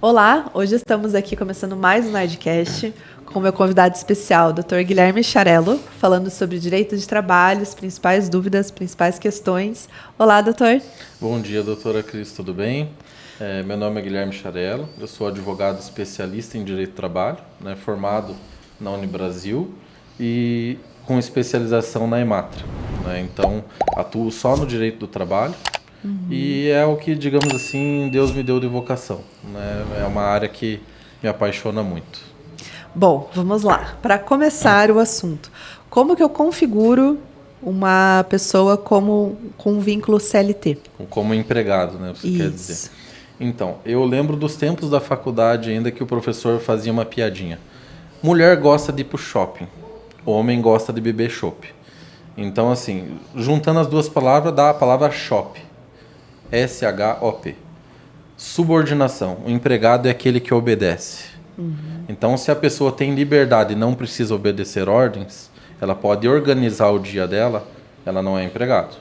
Olá, hoje estamos aqui começando mais um Nerdcast com meu convidado especial, Dr. Guilherme Scharello, falando sobre direito de trabalho, as principais dúvidas, principais questões. Olá, doutor. Bom dia, doutora Cris, tudo bem? Meu nome é Guilherme Scharello, eu sou advogado especialista em Direito do Trabalho, né, formado na Unibrasil e com especialização na Ematra. Né, então, atuo só no Direito do Trabalho e é o que, digamos assim, Deus me deu de vocação. Né, é uma área que me apaixona muito. Bom, vamos lá. Para começar o assunto, como que eu configuro uma pessoa com um vínculo CLT? Como empregado, né, você quer dizer. Isso. Então, eu lembro dos tempos da faculdade ainda que o professor fazia uma piadinha. Mulher gosta de ir pro shopping, homem gosta de beber chopp. Então, assim, juntando as duas palavras, dá a palavra shop. S-H-O-P. Subordinação. O empregado é aquele que obedece. Então, se a pessoa tem liberdade e não precisa obedecer ordens, ela pode organizar o dia dela, ela não é empregado.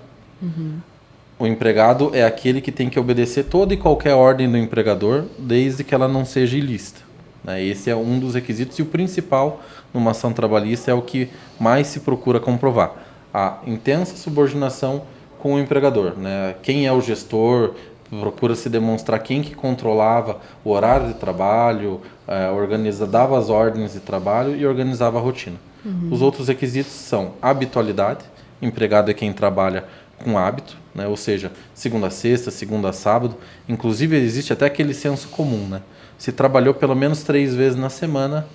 O empregado é aquele que tem que obedecer toda e qualquer ordem do empregador, desde que ela não seja ilícita. Né? Esse é um dos requisitos e o principal numa ação trabalhista é o que mais se procura comprovar. A intensa subordinação com o empregador. Né? Quem é o gestor, procura se demonstrar quem que controlava o horário de trabalho, dava as ordens de trabalho e organizava a rotina. Os outros requisitos são habitualidade, empregado é quem trabalha com hábito, né? Ou seja, segunda a sexta, segunda a sábado. Inclusive existe até aquele senso comum, né? Se trabalhou pelo menos 3 vezes na semana,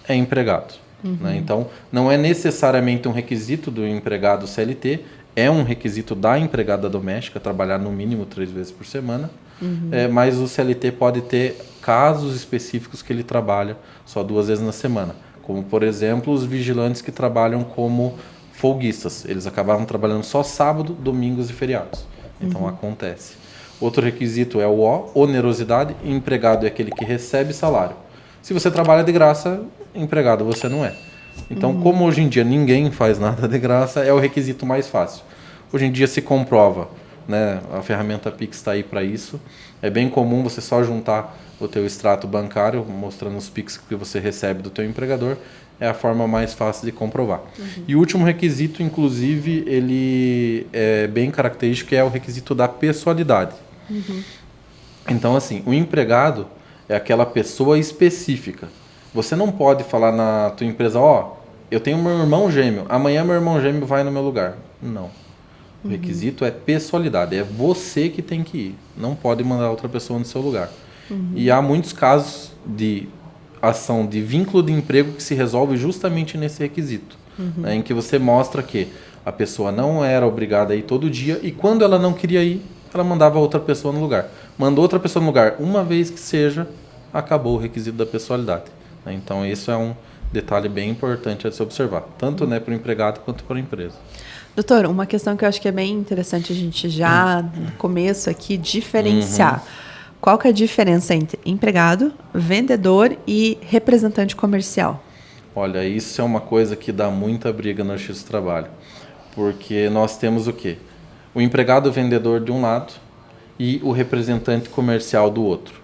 é empregado. Né? Então, não é necessariamente um requisito do empregado CLT, é um requisito da empregada doméstica, trabalhar no mínimo 3 vezes por semana, mas o CLT pode ter casos específicos que ele trabalha só 2 vezes na semana. Como, por exemplo, os vigilantes que trabalham como folguistas. Eles acabavam trabalhando só sábado, domingos e feriados. Então acontece. Outro requisito é o onerosidade. Empregado é aquele que recebe salário. Se você trabalha de graça, empregado você não é. Então, como hoje em dia ninguém faz nada de graça, é o requisito mais fácil. Hoje em dia se comprova, né? A ferramenta Pix está aí para isso. É bem comum você só juntar o teu extrato bancário, mostrando os Pix que você recebe do teu empregador, é a forma mais fácil de comprovar. E o último requisito, inclusive, ele é bem característico, que é o requisito da pessoalidade. Então, assim, o empregado é aquela pessoa específica. Você não pode falar na tua empresa, eu tenho meu irmão gêmeo, amanhã meu irmão gêmeo vai no meu lugar. Não. O requisito é pessoalidade, é você que tem que ir. Não pode mandar outra pessoa no seu lugar. E há muitos casos de ação de vínculo de emprego que se resolve justamente nesse requisito, né, em que você mostra que a pessoa não era obrigada a ir todo dia e quando ela não queria ir, ela mandava outra pessoa no lugar. Mandou outra pessoa no lugar, uma vez que seja, acabou o requisito da pessoalidade. Né? Então, isso é um detalhe bem importante a se observar, tanto né, para o empregado quanto para a empresa. Doutor, uma questão que eu acho que é bem interessante a gente já, no começo aqui, diferenciar. Qual que é a diferença entre empregado, vendedor e representante comercial? Olha, isso é uma coisa que dá muita briga no Justiça do Trabalho, porque nós temos o quê? O empregado vendedor de um lado e o representante comercial do outro.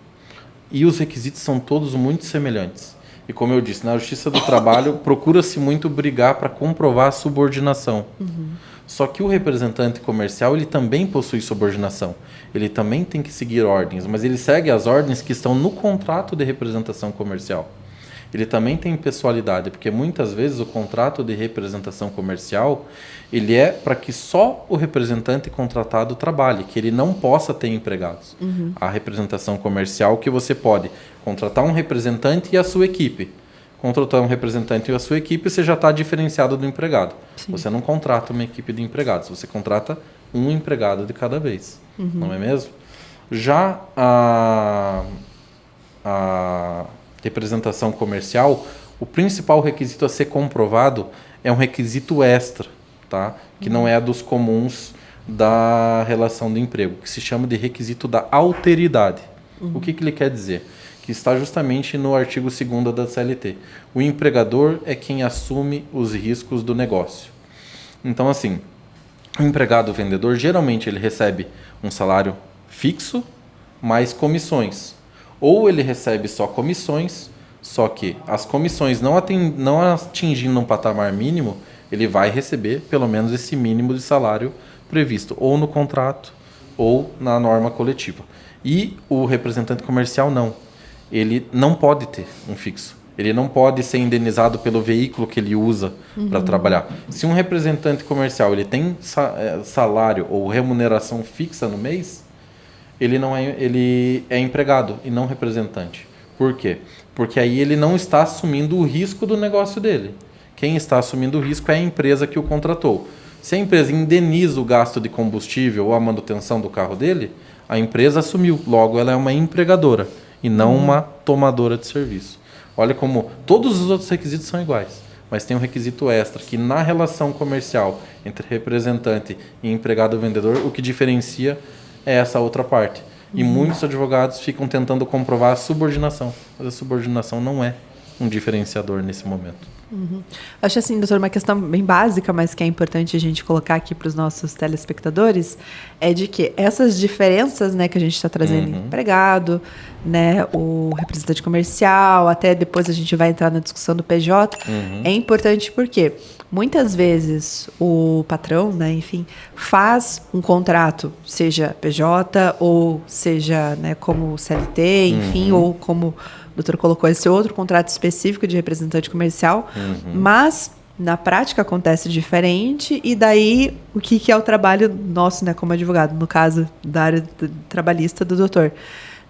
E os requisitos são todos muito semelhantes. E como eu disse, na Justiça do Trabalho procura-se muito brigar para comprovar a subordinação. Só que o representante comercial ele também possui subordinação. Ele também tem que seguir ordens, mas ele segue as ordens que estão no contrato de representação comercial. Ele também tem pessoalidade, porque muitas vezes o contrato de representação comercial ele é para que só o representante contratado trabalhe, que ele não possa ter empregados. A representação comercial que você pode contratar um representante e a sua equipe. Contratar um representante e a sua equipe, você já está diferenciado do empregado. Sim. Você não contrata uma equipe de empregados, você contrata um empregado de cada vez, não é mesmo? Já a representação comercial, o principal requisito a ser comprovado é um requisito extra, tá? Que não é dos comuns da relação de emprego, que se chama de requisito da alteridade. O que ele quer dizer? Que está justamente no artigo 2º da CLT. O empregador é quem assume os riscos do negócio. Então, assim, o empregado vendedor, geralmente ele recebe um salário fixo mais comissões. Ou ele recebe só comissões, só que as comissões não atingindo um patamar mínimo, ele vai receber pelo menos esse mínimo de salário previsto, ou no contrato, ou na norma coletiva. E o representante comercial não. Ele não pode ter um fixo. Ele não pode ser indenizado pelo veículo que ele usa para trabalhar. Se um representante comercial ele tem salário ou remuneração fixa no mês, ele é empregado e não representante. Por quê? Porque aí ele não está assumindo o risco do negócio dele. Quem está assumindo o risco é a empresa que o contratou. Se a empresa indeniza o gasto de combustível ou a manutenção do carro dele, a empresa assumiu. Logo, ela é uma empregadora e não uma tomadora de serviço. Olha como todos os outros requisitos são iguais, mas tem um requisito extra, que na relação comercial entre representante e empregado-vendedor, o que diferencia é essa outra parte. E muitos advogados ficam tentando comprovar a subordinação, mas a subordinação não é um diferenciador nesse momento. Acho assim, doutor, uma questão bem básica, mas que é importante a gente colocar aqui para os nossos telespectadores, é de que essas diferenças, né, que a gente está trazendo, empregado, né, o representante comercial, até depois a gente vai entrar na discussão do PJ, é importante porque muitas vezes o patrão, né, enfim, faz um contrato, seja PJ ou seja, né, como CLT, enfim, ou como o doutor colocou esse outro contrato específico de representante comercial, mas na prática acontece diferente, e daí o que é o trabalho nosso, né, como advogado, no caso da área trabalhista do doutor?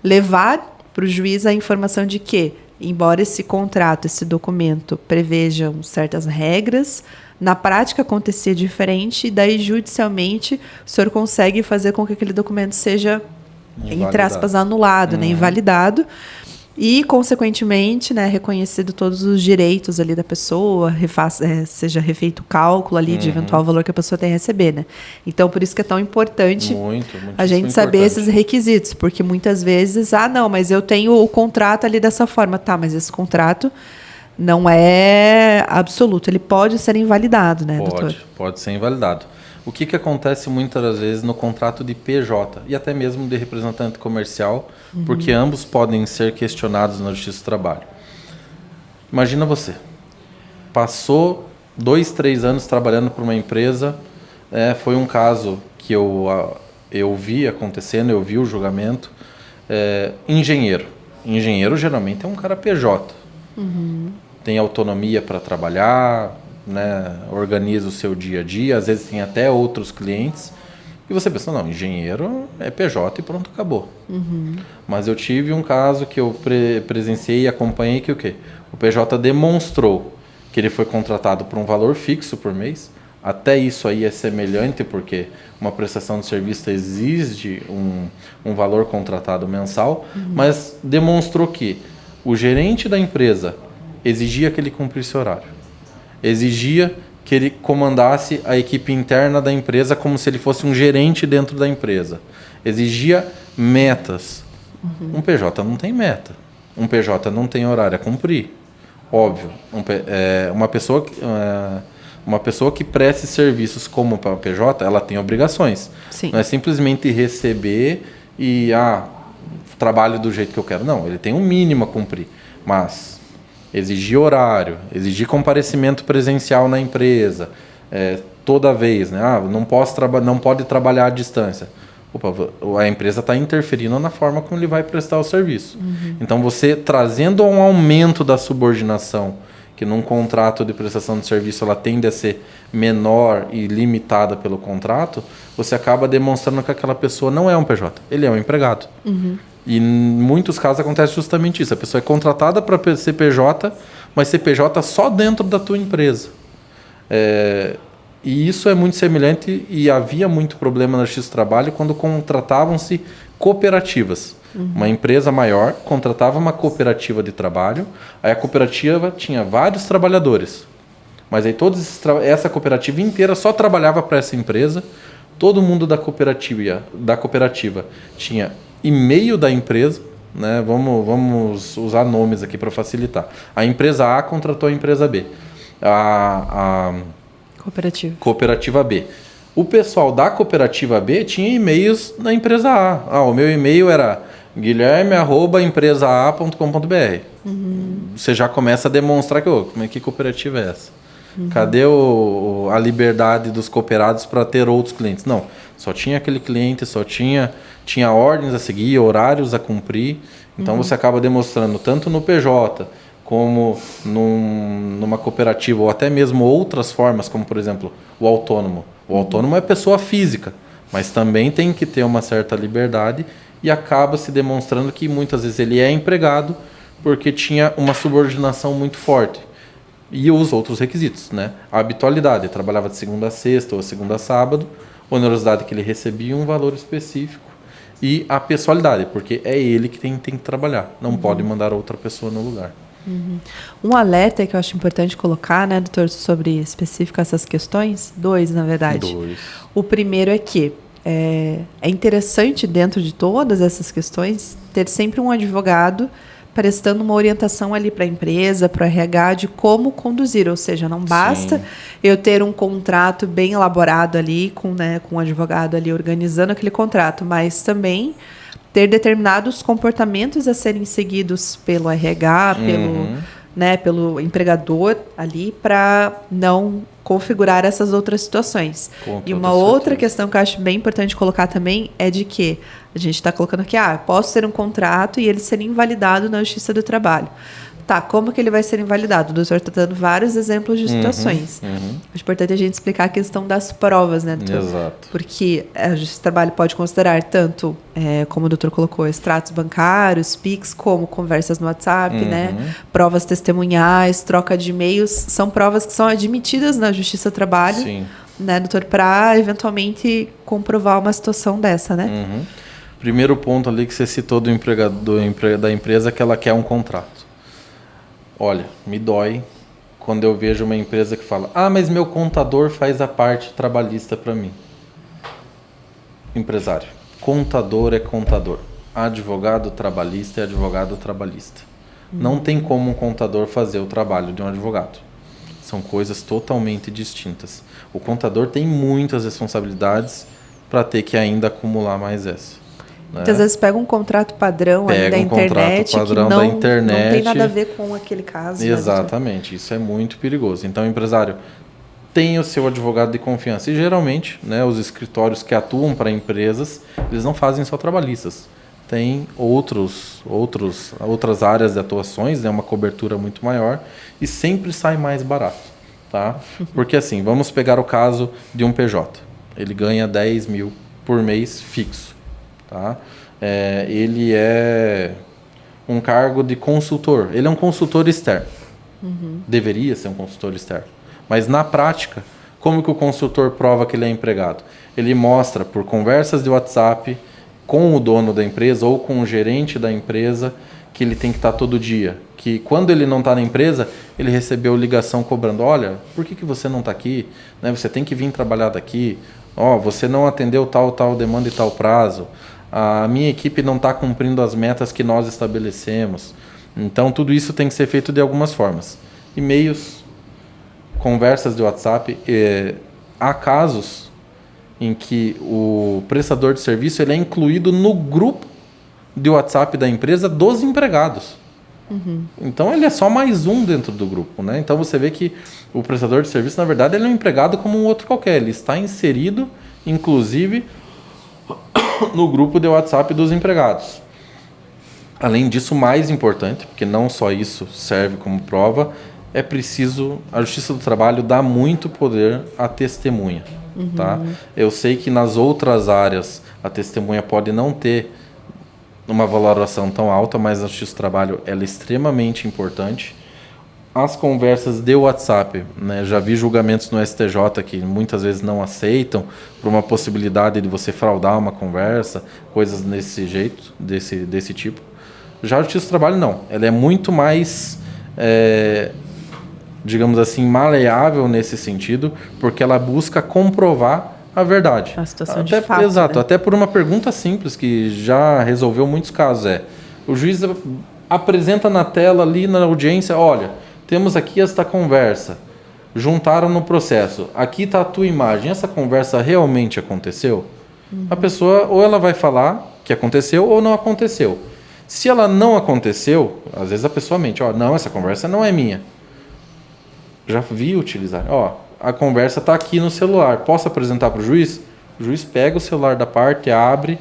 Levar para o juiz a informação de que, embora esse contrato, esse documento prevejam certas regras, na prática acontecia diferente, e daí judicialmente o senhor consegue fazer com que aquele documento seja, entre aspas, anulado, né, invalidado, e, consequentemente, né, reconhecido todos os direitos ali da pessoa, seja refeito o cálculo ali de eventual valor que a pessoa tem a receber, né? Então, por isso que é tão importante a gente saber esses requisitos, porque muitas vezes, não, mas eu tenho o contrato ali dessa forma. Tá, mas esse contrato não é absoluto, ele pode ser invalidado, né, doutor? Pode ser invalidado. O que acontece muitas das vezes no contrato de PJ e até mesmo de representante comercial, porque ambos podem ser questionados na Justiça do Trabalho. Imagina você, passou 2, 3 anos trabalhando para uma empresa, foi um caso que eu vi acontecendo, eu vi o julgamento, engenheiro. Engenheiro geralmente é um cara PJ, tem autonomia para trabalhar, né, organiza o seu dia a dia, às vezes tem até outros clientes, e você pensa, não, engenheiro é PJ e pronto, acabou. Mas eu tive um caso que eu presenciei e acompanhei que o quê? O PJ demonstrou que ele foi contratado por um valor fixo por mês, até isso aí é semelhante, porque uma prestação de serviço exige um valor contratado mensal, mas demonstrou que o gerente da empresa exigia que ele cumprisse horário. Exigia que ele comandasse a equipe interna da empresa como se ele fosse um gerente dentro da empresa. Exigia metas. Um PJ não tem meta. Um PJ não tem horário a cumprir. Óbvio. Uma pessoa que preste serviços como para PJ, ela tem obrigações. Sim. Não é simplesmente receber e trabalho do jeito que eu quero. Não, ele tem um mínimo a cumprir. Mas exigir horário, exigir comparecimento presencial na empresa, toda vez, né? Não pode trabalhar à distância. Opa, a empresa está interferindo na forma como ele vai prestar o serviço. Então, você trazendo um aumento da subordinação, que num contrato de prestação de serviço ela tende a ser menor e limitada pelo contrato, você acaba demonstrando que aquela pessoa não é um PJ, ele é um empregado. E em muitos casos acontece justamente isso. A pessoa é contratada para ser PJ, mas ser PJ só dentro da tua empresa. E isso é muito semelhante, e havia muito problema na Justiça do Trabalho quando contratavam-se cooperativas. Uma empresa maior contratava uma cooperativa de trabalho, aí a cooperativa tinha vários trabalhadores. Mas aí essa cooperativa inteira só trabalhava para essa empresa, todo mundo da cooperativa tinha e-mail da empresa, né? Vamos usar nomes aqui para facilitar. A empresa A contratou a empresa B. A cooperativa B. O pessoal da cooperativa B tinha e-mails na empresa A. O meu e-mail era guilherme@empresaa.com.br. Você já começa a demonstrar que cooperativa é essa? Cadê a liberdade dos cooperados para ter outros clientes? Não, só tinha aquele cliente, tinha ordens a seguir, horários a cumprir. Então você acaba demonstrando tanto no PJ como numa cooperativa, ou até mesmo outras formas, como por exemplo o autônomo. O autônomo é pessoa física, mas também tem que ter uma certa liberdade e acaba se demonstrando que muitas vezes ele é empregado porque tinha uma subordinação muito forte. E os outros requisitos, né? A habitualidade, trabalhava de segunda a sexta ou segunda a sábado, onerosidade que ele recebia um valor específico e a pessoalidade, porque é ele que tem que trabalhar, não pode mandar outra pessoa no lugar. Um alerta que eu acho importante colocar, né, doutor, sobre específico essas questões, 2, na verdade. 2. O primeiro é que é interessante, dentro de todas essas questões, ter sempre um advogado prestando uma orientação ali para a empresa, para o RH, de como conduzir. Ou seja, não basta eu ter um contrato bem elaborado ali, com um advogado ali organizando aquele contrato, mas também ter determinados comportamentos a serem seguidos pelo RH, pelo empregador ali, para não configurar essas outras situações. E uma outra questão que eu acho bem importante colocar também é de que a gente está colocando aqui, posso ter um contrato e ele ser invalidado na Justiça do Trabalho. Tá, como que ele vai ser invalidado? O doutor está dando vários exemplos de situações. É importante a gente explicar a questão das provas, né, doutor? Exato. Porque a Justiça do Trabalho pode considerar tanto, como o doutor colocou, extratos bancários, PIX, como conversas no WhatsApp, né? Provas testemunhais, troca de e-mails. São provas que são admitidas na Justiça do Trabalho, né, doutor, para eventualmente comprovar uma situação dessa, né? Primeiro ponto ali que você citou da empresa é que ela quer um contrato. Olha, me dói quando eu vejo uma empresa que fala: mas meu contador faz a parte trabalhista para mim. Empresário, contador é contador. Advogado trabalhista é advogado trabalhista. Não tem como um contador fazer o trabalho de um advogado. São coisas totalmente distintas. O contador tem muitas responsabilidades para ter que ainda acumular mais essa. Muitas vezes pega um contrato padrão ali da internet que não tem nada a ver com aquele caso. Exatamente, né, isso é muito perigoso. Então, empresário, tem o seu advogado de confiança. E geralmente, né, os escritórios que atuam para empresas, eles não fazem só trabalhistas. Tem outras áreas de atuações, né, uma cobertura muito maior e sempre sai mais barato. Tá? Porque assim, vamos pegar o caso de um PJ. Ele ganha 10 mil por mês fixo. Tá? Ele é um cargo de consultor. Ele é um consultor externo. Deveria ser um consultor externo. Mas na prática, como que o consultor prova que ele é empregado? Ele mostra por conversas de WhatsApp com o dono da empresa ou com o gerente da empresa que ele tem que estar todo dia. Que quando ele não está na empresa, ele recebeu ligação cobrando: olha, por que você não está aqui? Né, você tem que vir trabalhar daqui. Você não atendeu tal demanda e tal prazo. A minha equipe não está cumprindo as metas que nós estabelecemos. Então, tudo isso tem que ser feito de algumas formas. E-mails, conversas de WhatsApp. Há casos em que o prestador de serviço ele é incluído no grupo de WhatsApp da empresa dos empregados. Então, ele é só mais um dentro do grupo, né? Então, você vê que o prestador de serviço, na verdade, ele é um empregado como um outro qualquer. Ele está inserido, inclusive, no grupo de WhatsApp dos empregados. Além disso, mais importante, porque não só isso serve como prova, é preciso, a Justiça do Trabalho dá muito poder à testemunha. Tá? Eu sei que nas outras áreas a testemunha pode não ter uma valoração tão alta, mas a Justiça do Trabalho ela é extremamente importante. As conversas de WhatsApp, né, já vi julgamentos no STJ que muitas vezes não aceitam por uma possibilidade de você fraudar uma conversa, coisas desse jeito, desse tipo. Já a Justiça do Trabalho não, ela é muito mais, digamos assim, maleável nesse sentido, porque ela busca comprovar a verdade. A situação de fato. Exato, né? Até por uma pergunta simples que já resolveu muitos casos. O juiz apresenta na tela ali na audiência: olha, temos aqui esta conversa, juntaram no processo, aqui está a tua imagem, essa conversa realmente aconteceu? A pessoa ou ela vai falar que aconteceu ou não aconteceu. Se ela não aconteceu, às vezes a pessoa mente, não, essa conversa não é minha. Já vi utilizar, a conversa está aqui no celular, posso apresentar para o juiz? O juiz pega o celular da parte, abre,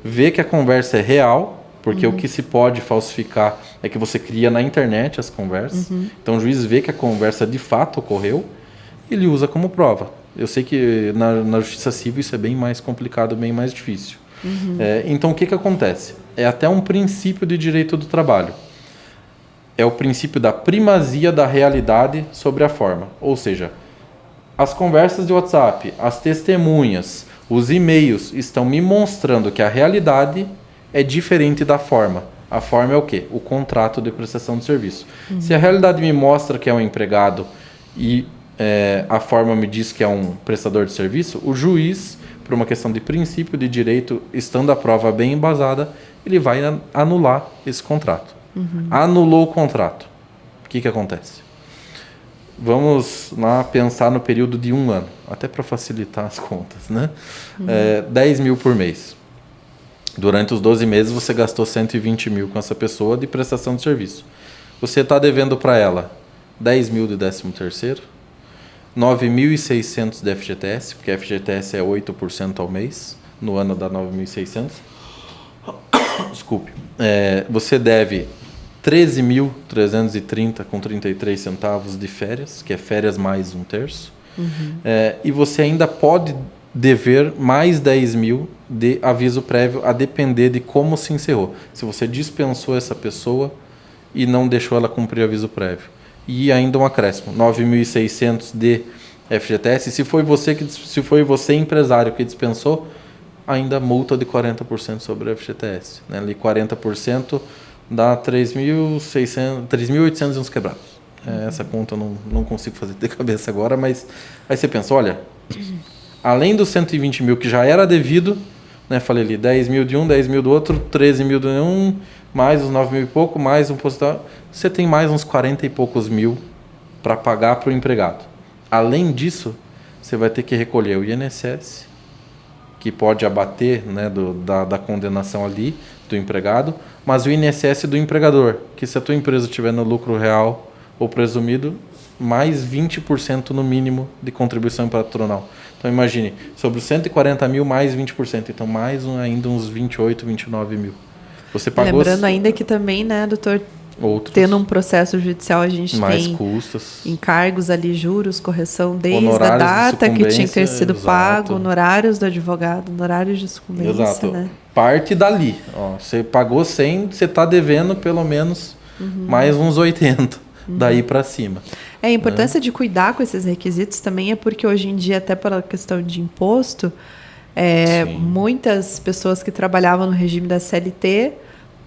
vê que a conversa é real, porque o que se pode falsificar é que você cria na internet as conversas. Então o juiz vê que a conversa de fato ocorreu e ele usa como prova. Eu sei que na justiça civil isso é bem mais complicado, bem mais difícil. Então o que acontece? É até um princípio de direito do trabalho. É o princípio da primazia da realidade sobre a forma. Ou seja, as conversas de WhatsApp, as testemunhas, os e-mails estão me mostrando que a realidade é diferente da forma. A forma é o quê? O contrato de prestação de serviço. Se a realidade me mostra que é um empregado e a forma me diz que é um prestador de serviço, o juiz, por uma questão de princípio de direito, estando a prova bem embasada, ele vai anular esse contrato. Anulou o contrato. O que acontece? Vamos lá pensar no período de 1 ano, até para facilitar as contas, né? 10 mil por mês. Durante os 12 meses você gastou 120 mil com essa pessoa de prestação de serviço. Você está devendo para ela 10 mil de 13º, 9.600 de FGTS, porque a FGTS é 8% ao mês, no ano dá 9.600. Desculpe. Você deve 13.330 com 33 centavos de férias, que é férias mais 1/3. E você ainda pode dever mais 10 mil de aviso prévio, a depender de como se encerrou. Se você dispensou essa pessoa e não deixou ela cumprir aviso prévio. E ainda um acréscimo, 9.600 de FGTS. Se foi você empresário que dispensou, ainda multa de 40% sobre o FGTS. Né? Ali 40% dá 3.800 e uns quebrados. Essa conta eu não consigo fazer de cabeça agora, mas aí você pensa, olha, além dos 120 mil que já era devido, né, falei ali, 10 mil de um, 10 mil do outro, 13 mil de um, mais uns 9 mil e pouco, mais um postal, você tem mais uns 40 e poucos mil para pagar para o empregado. Além disso, você vai ter que recolher o INSS, que pode abater, né, da condenação ali do empregado, mas o INSS do empregador, que se a tua empresa tiver no lucro real ou presumido, mais 20% no mínimo de contribuição patronal. Então imagine, sobre os 140 mil, mais 20%. Então mais ainda uns 28, 29 mil. Você pagou... Lembrando ainda que também, né, doutor, tendo um processo judicial, a gente mais tem custos, encargos ali, juros, correção desde honorários a data que tinha que ter sido pago, exato. honorários do advogado, honorários de sucumbência. Exato. Né? Parte dali. Você pagou 100, você está devendo pelo menos mais uns 80. Daí para cima. A importância de cuidar com esses requisitos também é porque hoje em dia, até pela questão de imposto, muitas pessoas que trabalhavam no regime da CLT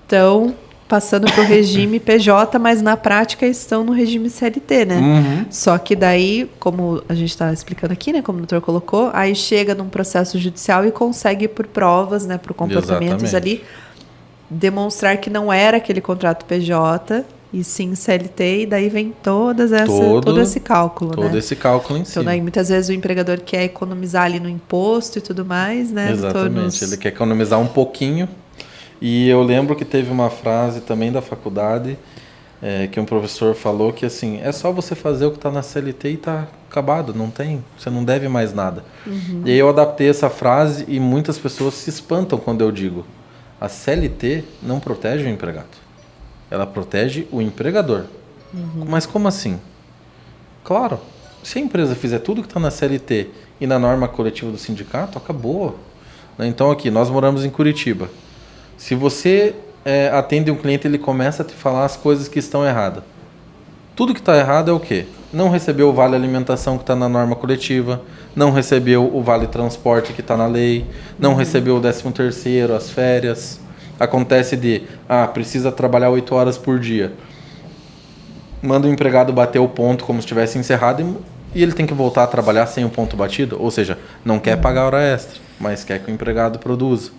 estão passando para o regime PJ, mas na prática estão no regime CLT, né? Só que daí, como a gente está explicando aqui, né, como o doutor colocou, aí chega num processo judicial e consegue, por provas, né, por comportamentos ali, demonstrar que não era aquele contrato PJ, e sim CLT, e daí vem todo esse cálculo, né? Todo esse cálculo em si. Então, daí, muitas vezes o empregador quer economizar ali no imposto e tudo mais, né? Exatamente, ele quer economizar um pouquinho. E eu lembro que teve uma frase também da faculdade, que um professor falou que assim, é só você fazer o que está na CLT e está acabado, você não deve mais nada. E aí eu adaptei essa frase e muitas pessoas se espantam quando eu digo, a CLT não protege o empregado. Ela protege o empregador. Mas como assim? Claro, se a empresa fizer tudo que está na CLT e na norma coletiva do sindicato, acabou. Então aqui, nós moramos em Curitiba. Se você atende um cliente, ele começa a te falar as coisas que estão erradas. Tudo que está errado é o quê? Não recebeu o vale alimentação que está na norma coletiva, não recebeu o vale transporte que está na lei, não recebeu o 13º, as férias. Acontece precisa trabalhar 8 horas por dia. Manda o empregado bater o ponto como se tivesse encerrado e ele tem que voltar a trabalhar sem o ponto batido. Ou seja, não quer pagar hora extra, mas quer que o empregado produza.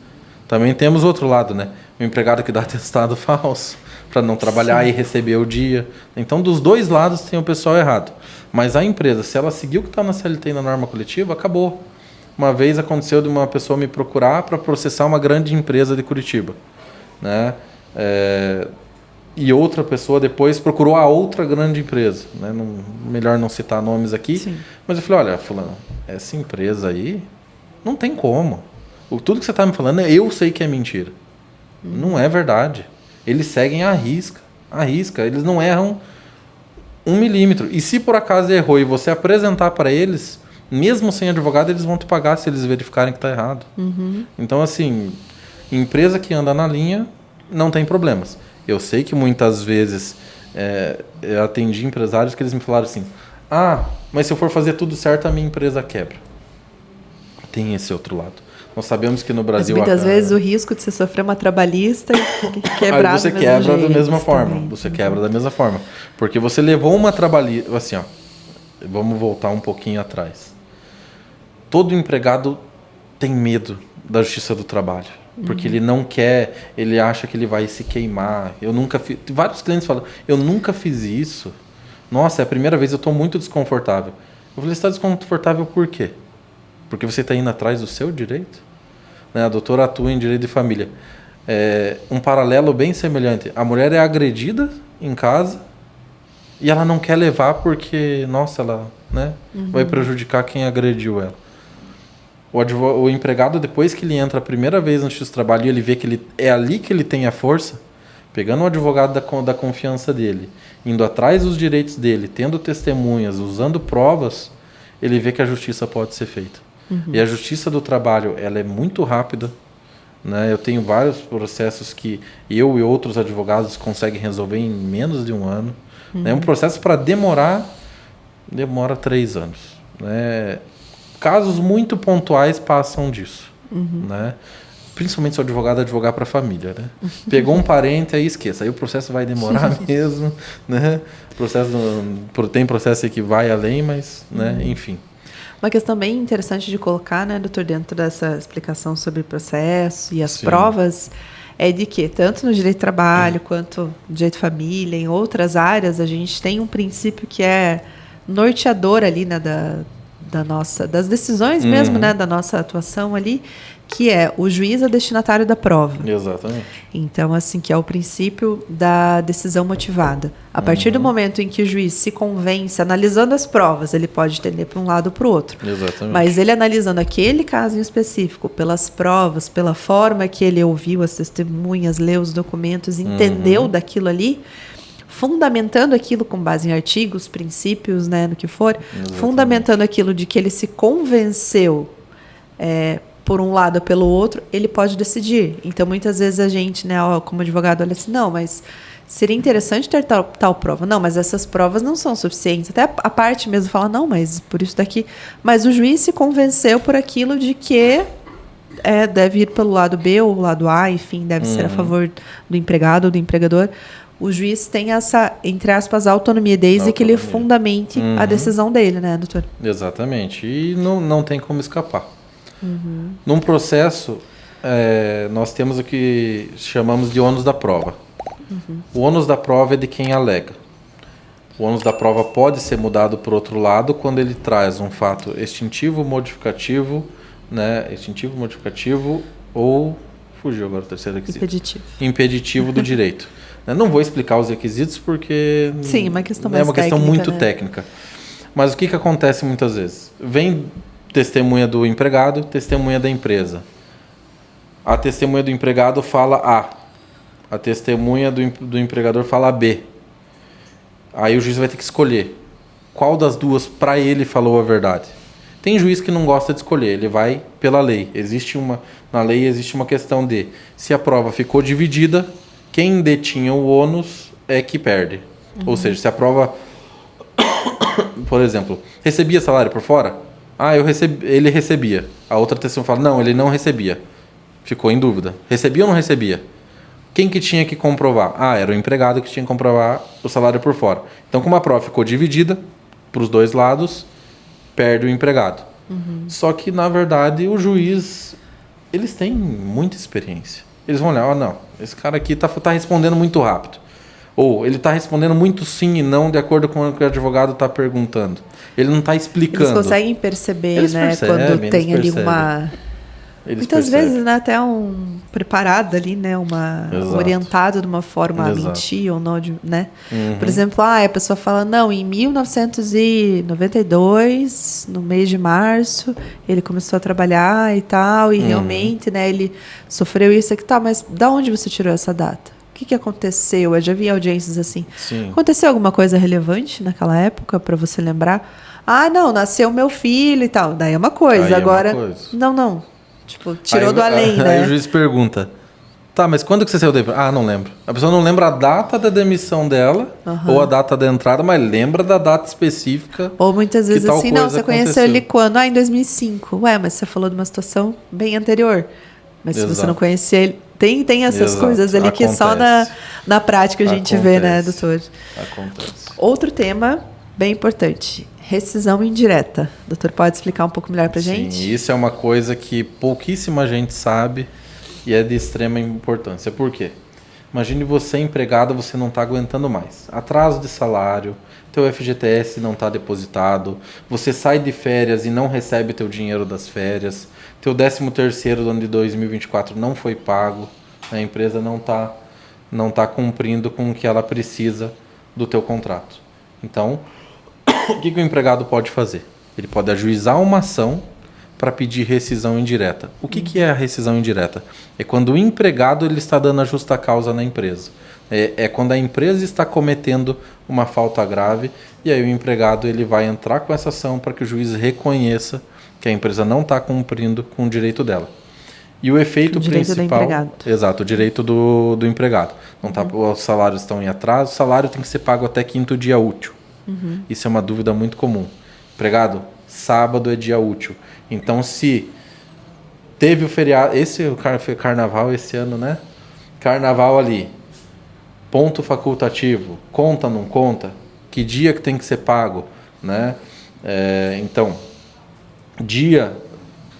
Também temos outro lado, né? O empregado que dá atestado falso para não trabalhar e receber o dia. Então, dos dois lados tem o pessoal errado. Mas a empresa, se ela seguir o que está na CLT e na norma coletiva, acabou. Uma vez aconteceu de uma pessoa me procurar para processar uma grande empresa de Curitiba, né? E outra pessoa depois procurou a outra grande empresa, né? Melhor não citar nomes aqui. Sim. Mas eu falei, olha, fulano, essa empresa aí não tem como. Tudo que você está me falando, eu sei que é mentira. Não é verdade. Eles seguem à risca. À risca. Eles não erram 1 milímetro. E se por acaso errou e você apresentar para eles, mesmo sem advogado, eles vão te pagar se eles verificarem que está errado. Então, assim, empresa que anda na linha não tem problemas. Eu sei que muitas vezes eu atendi empresários que eles me falaram assim, mas se eu for fazer tudo certo, a minha empresa quebra. Tem esse outro lado. Nós sabemos que no Brasil... Mas muitas vezes o risco de você sofrer uma trabalhista e quebrar aí você do mesmo quebra jeito da mesma forma. também. Você quebra da mesma forma. Porque você levou uma trabalhista... Assim, ó, vamos voltar um pouquinho atrás. Todo empregado tem medo da justiça do trabalho. Porque ele não quer, ele acha que ele vai se queimar. Eu nunca fiz... Vários clientes falam, eu nunca fiz isso. Nossa, é a primeira vez, eu estou muito desconfortável. Eu falei, você está desconfortável por quê? Porque você está indo atrás do seu direito? Né? A doutora atua em direito de família. Um paralelo bem semelhante. A mulher é agredida em casa e ela não quer levar porque, nossa, ela, né, vai prejudicar quem agrediu ela. O empregado, depois que ele entra a primeira vez no Justiça do Trabalho e ele vê que é ali que ele tem a força, pegando um advogado da confiança dele, indo atrás dos direitos dele, tendo testemunhas, usando provas, ele vê que a justiça pode ser feita. E a justiça do trabalho, ela é muito rápida, né? Eu tenho vários processos que eu e outros advogados conseguem resolver em menos de 1 ano. É um processo para demora 3 anos. Né? Casos muito pontuais passam disso. Né? Principalmente se o advogado advogar para a família. Né? Pegou um parente, aí esqueça. Aí o processo vai demorar mesmo. Né? Tem processo que vai além, mas, né? Enfim. Uma questão bem interessante de colocar, né, doutor, dentro dessa explicação sobre o processo e as provas, é de que, tanto no direito do trabalho, quanto no direito de família, em outras áreas, a gente tem um princípio que é norteador ali, né, das decisões mesmo, né, da nossa atuação ali, que é o juiz é o destinatário da prova. Exatamente. Então, assim, que é o princípio da decisão motivada. A partir do momento em que o juiz se convence, analisando as provas, ele pode tender para um lado ou para o outro. Exatamente. Mas ele analisando aquele caso em específico, pelas provas, pela forma que ele ouviu as testemunhas, leu os documentos, entendeu daquilo ali, fundamentando aquilo com base em artigos, princípios, né, no que for, fundamentando aquilo de que ele se convenceu por um lado ou pelo outro, ele pode decidir. Então, muitas vezes a gente, né, como advogado, olha assim, não, mas seria interessante ter tal prova. Não, mas essas provas não são suficientes. Até a parte mesmo fala, não, mas por isso daqui... Mas o juiz se convenceu por aquilo de que deve ir pelo lado B ou lado A, enfim, deve ser a favor do empregado ou do empregador. O juiz tem essa, entre aspas, autonomia, desde que ele fundamente a decisão dele, né, doutor? Exatamente. E não tem como escapar. Num processo, nós temos o que chamamos de ônus da prova. O ônus da prova é de quem alega. O ônus da prova pode ser mudado por outro lado quando ele traz um fato extintivo, modificativo, né? Extintivo, modificativo ou... Fugiu agora o terceiro requisito. Impeditivo do direito. Não vou explicar os requisitos porque... Sim, é uma questão é uma questão muito né? técnica. Mas o que acontece muitas vezes? Vem testemunha do empregado, testemunha da empresa. A testemunha do empregado fala A. A testemunha do empregador fala B. Aí o juiz vai ter que escolher qual das duas para ele falou a verdade. Tem juiz que não gosta de escolher, ele vai pela lei. Na lei existe uma questão de se a prova ficou dividida, quem detinha o ônus é que perde. Ou seja, se a prova, por exemplo, recebia salário por fora, ele recebia. A outra testemunha fala, não, ele não recebia. Ficou em dúvida. Recebia ou não recebia? Quem que tinha que comprovar? Era o empregado que tinha que comprovar o salário por fora. Então, como a prova ficou dividida para os dois lados, perde o empregado. Só que, na verdade, o juiz, eles têm muita experiência. Eles vão olhar, não, esse cara aqui tá respondendo muito rápido. Ou ele está respondendo muito sim e não de acordo com o que o advogado está perguntando. Ele não está explicando. Eles conseguem perceber, Eles né? percebem, Quando eles tem ali percebem. uma... Eles Muitas percebem. vezes, né, até preparado ali, né, Exato. orientado de uma forma a Exato. mentir ou não, né? Por exemplo, a pessoa fala, não, em 1992, no mês de março, ele começou a trabalhar e tal, e realmente, né, ele sofreu isso aqui, tá, mas da onde você tirou essa data? O que aconteceu? Eu já vi audiências assim. Sim. Aconteceu alguma coisa relevante naquela época para você lembrar? Ah, não, nasceu meu filho e tal. Daí é uma coisa. Aí é uma agora, coisa. não. Tipo, tirou Aí- do além, né? Aí o juiz pergunta, tá, mas quando que você saiu daí? Ah, não lembro. A pessoa não lembra a data da demissão dela ou a data da entrada, mas lembra da data específica. Ou muitas que vezes tal assim, não, coisa você conheceu aconteceu. ele quando? Ah, em 2005. Ué, mas você falou de uma situação bem anterior. Mas se você Exato. não conhecia ele... Tem essas Exato. coisas ali que só Acontece. na prática a gente vê, né, Acontece. doutor? Acontece. Outro tema bem importante. Rescisão indireta. Doutor, pode explicar um pouco melhor pra gente? Sim, isso é uma coisa que pouquíssima gente sabe e é de extrema importância. Por quê? Imagine você empregado, você não está aguentando mais. Atraso de salário, teu FGTS não está depositado, você sai de férias e não recebe teu dinheiro das férias, teu 13º do ano de 2024 não foi pago, a empresa não tá cumprindo com o que ela precisa do teu contrato. Então, o que o empregado pode fazer? Ele pode ajuizar uma ação para pedir rescisão indireta. O que é a rescisão indireta? É quando o empregado ele está dando a justa causa na empresa. É quando a empresa está cometendo uma falta grave e aí o empregado ele vai entrar com essa ação para que o juiz reconheça que a empresa não está cumprindo com o direito dela. E o efeito O direito do principal... empregado. Exato, o direito do empregado. Não tá, os salários estão em atraso, o salário tem que ser pago até 5º dia útil. Isso é uma dúvida muito comum. Empregado, sábado é dia útil. Então, se teve o feriado... Foi carnaval esse ano, né? Carnaval ali. Ponto facultativo. Conta, não conta? Que dia que tem que ser pago? Né? Então,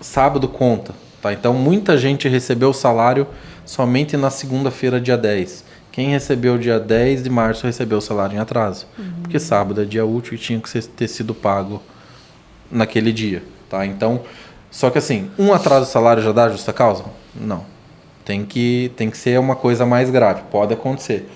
sábado conta. Tá? Então, muita gente recebeu o salário somente na segunda-feira, dia 10. Quem recebeu dia 10 de março recebeu o salário em atraso. Porque sábado é dia útil e tinha que ter sido pago naquele dia. Tá? Então, só que assim, um atraso de salário já dá justa causa? Não. Tem que ser uma coisa mais grave. Pode acontecer.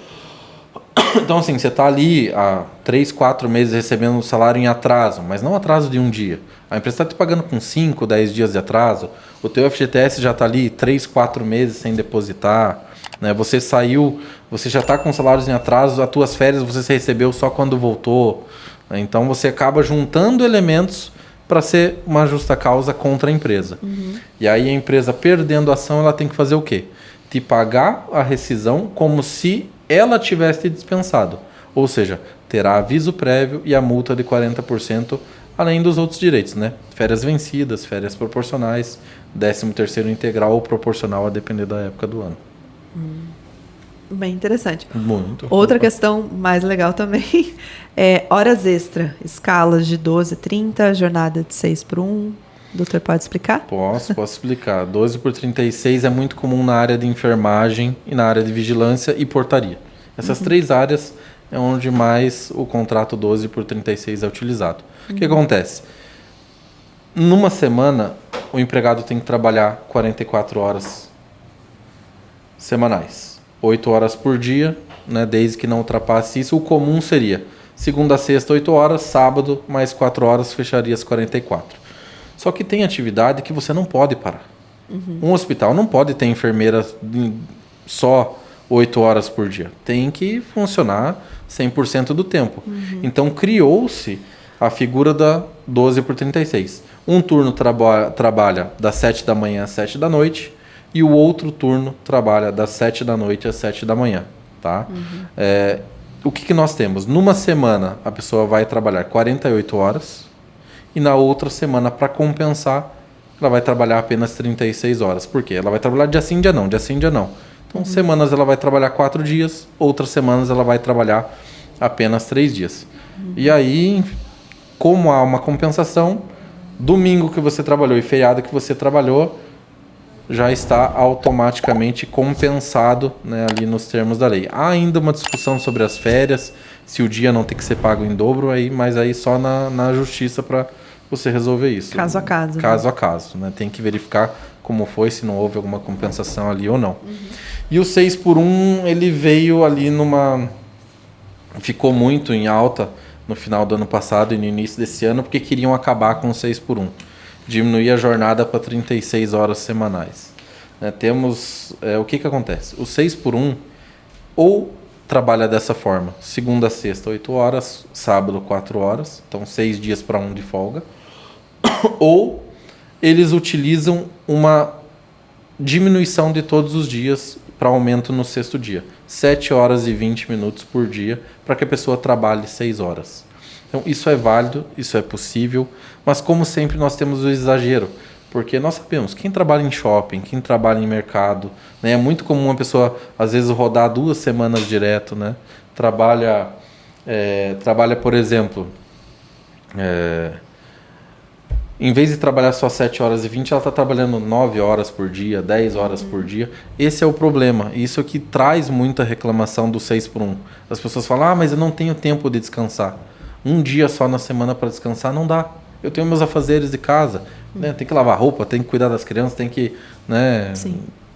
Então, assim, você está ali há 3, 4 meses recebendo o salário em atraso, mas não atraso de um dia. A empresa está te pagando com 5, 10 dias de atraso. O teu FGTS já está ali 3, 4 meses sem depositar. Né? Você saiu, você já está com salários em atraso, as tuas férias você recebeu só quando voltou. Né? Então, você acaba juntando elementos para ser uma justa causa contra a empresa. E aí a empresa perdendo a ação, ela tem que fazer o quê? Te pagar a rescisão como se ela tivesse te dispensado. Ou seja, terá aviso prévio e a multa de 40%, além dos outros direitos, né? Férias vencidas, férias proporcionais, 13º integral ou proporcional, a depender da época do ano. Bem interessante. Muito. Outra questão mais legal também é horas extra, escalas de 12 a 30, jornada de 6 por 1. O doutor pode explicar? Posso explicar. 12 por 36 é muito comum na área de enfermagem e na área de vigilância e portaria. Essas 3 áreas é onde mais o contrato 12 por 36 é utilizado. O que acontece? Numa semana, o empregado tem que trabalhar 44 horas semanais. 8 horas por dia, né, desde que não ultrapasse isso. O comum seria segunda a sexta, 8 horas, sábado, mais 4 horas, fecharia as 44. Só que tem atividade que você não pode parar. Um hospital não pode ter enfermeira só 8 horas por dia. Tem que funcionar 100% do tempo. Então, criou-se a figura da 12 por 36. Um turno trabalha das 7 da manhã às 7 da noite e o outro turno trabalha das 7 da noite às 7 da manhã. Tá? O que nós temos? Numa semana, a pessoa vai trabalhar 48 horas e na outra semana, para compensar, ela vai trabalhar apenas 36 horas. Por quê? Ela vai trabalhar dia sim, dia não, dia sim, dia não. Então, semanas ela vai trabalhar 4 dias, outras semanas ela vai trabalhar apenas 3 dias. E aí, como há uma compensação, domingo que você trabalhou e feriado que você trabalhou, já está automaticamente compensado, né, ali nos termos da lei. Há ainda uma discussão sobre as férias, se o dia não tem que ser pago em dobro, mas aí só na justiça para você resolver isso. Caso a caso. Caso a caso, né? Tem que verificar como foi, se não houve alguma compensação ali ou não. E o 6 por 1, ele veio ali ficou muito em alta no final do ano passado e no início desse ano, porque queriam acabar com o 6 por 1. Diminuir a jornada para 36 horas semanais. Temos... o que acontece? O 6 por 1 ou trabalha dessa forma, segunda a sexta, 8 horas, sábado, 4 horas, então 6 dias para 1 de folga, ou eles utilizam uma diminuição de todos os dias para aumento no sexto dia. 7 horas e 20 minutos por dia para que a pessoa trabalhe 6 horas. Então, isso é válido, isso é possível, mas como sempre nós temos o exagero, porque nós sabemos, quem trabalha em shopping, quem trabalha em mercado, né, é muito comum uma pessoa, às vezes, rodar 2 semanas direto, né? Trabalha, por exemplo, em vez de trabalhar só 7 horas e 20, ela está trabalhando 9 horas por dia, 10 horas por dia. Esse é o problema. Isso que traz muita reclamação do 6 por 1. As pessoas falam, mas eu não tenho tempo de descansar. Um dia só na semana para descansar não dá. Eu tenho meus afazeres de casa. Né? Tem que lavar roupa, tem que cuidar das crianças, tem que... Né,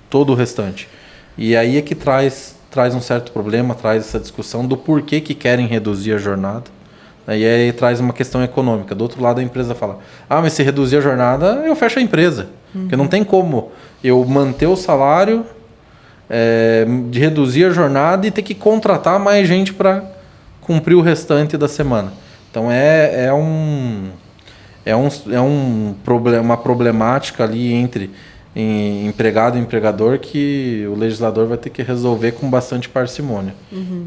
todo o restante. E aí é que traz um certo problema, traz essa discussão do porquê que querem reduzir a jornada. E aí traz uma questão econômica. Do outro lado, a empresa fala, mas se reduzir a jornada, eu fecho a empresa. Porque não tem como eu manter o salário, de reduzir a jornada e ter que contratar mais gente para cumprir o restante da semana. Então, uma problemática ali entre empregado e empregador que o legislador vai ter que resolver com bastante parcimônia.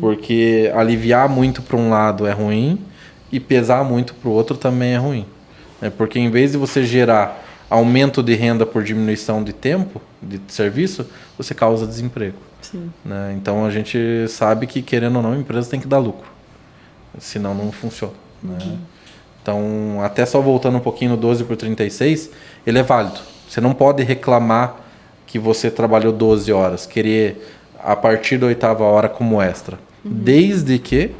Porque aliviar muito para um lado é ruim, e pesar muito para o outro também é ruim. Porque em vez de você gerar aumento de renda por diminuição de tempo de serviço, você causa desemprego. Né? Então a gente sabe que, querendo ou não, a empresa tem que dar lucro. Senão não funciona. Né? Então, até só voltando um pouquinho no 12 por 36, ele é válido. Você não pode reclamar que você trabalhou 12 horas, querer a partir da 8ª hora como extra. Desde que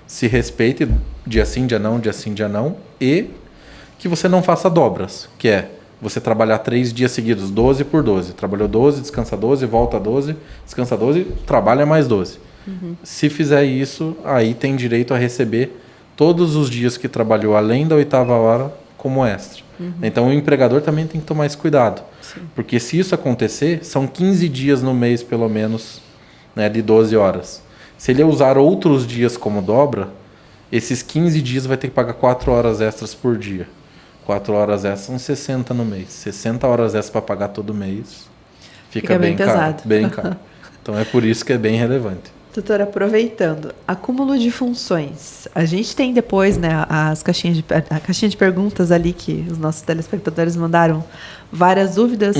se respeite dia sim, dia não, dia sim, dia não, e que você não faça dobras, que é você trabalhar 3 dias seguidos, 12 por 12. Trabalhou 12, descansa 12, volta 12, descansa 12, trabalha mais 12. Se fizer isso, aí tem direito a receber todos os dias que trabalhou além da 8ª hora como extra. Então o empregador também tem que tomar esse cuidado. Porque se isso acontecer, são 15 dias no mês, pelo menos, né, de 12 horas. Se ele usar outros dias como dobra, esses 15 dias vai ter que pagar 4 horas extras por dia. 4 horas extras são 60 no mês. 60 horas extras para pagar todo mês fica bem caro. Pesado. Bem caro. Então é por isso que é bem relevante. Doutora, aproveitando, acúmulo de funções. A gente tem depois, né, a caixinha de perguntas ali que os nossos telespectadores mandaram várias dúvidas,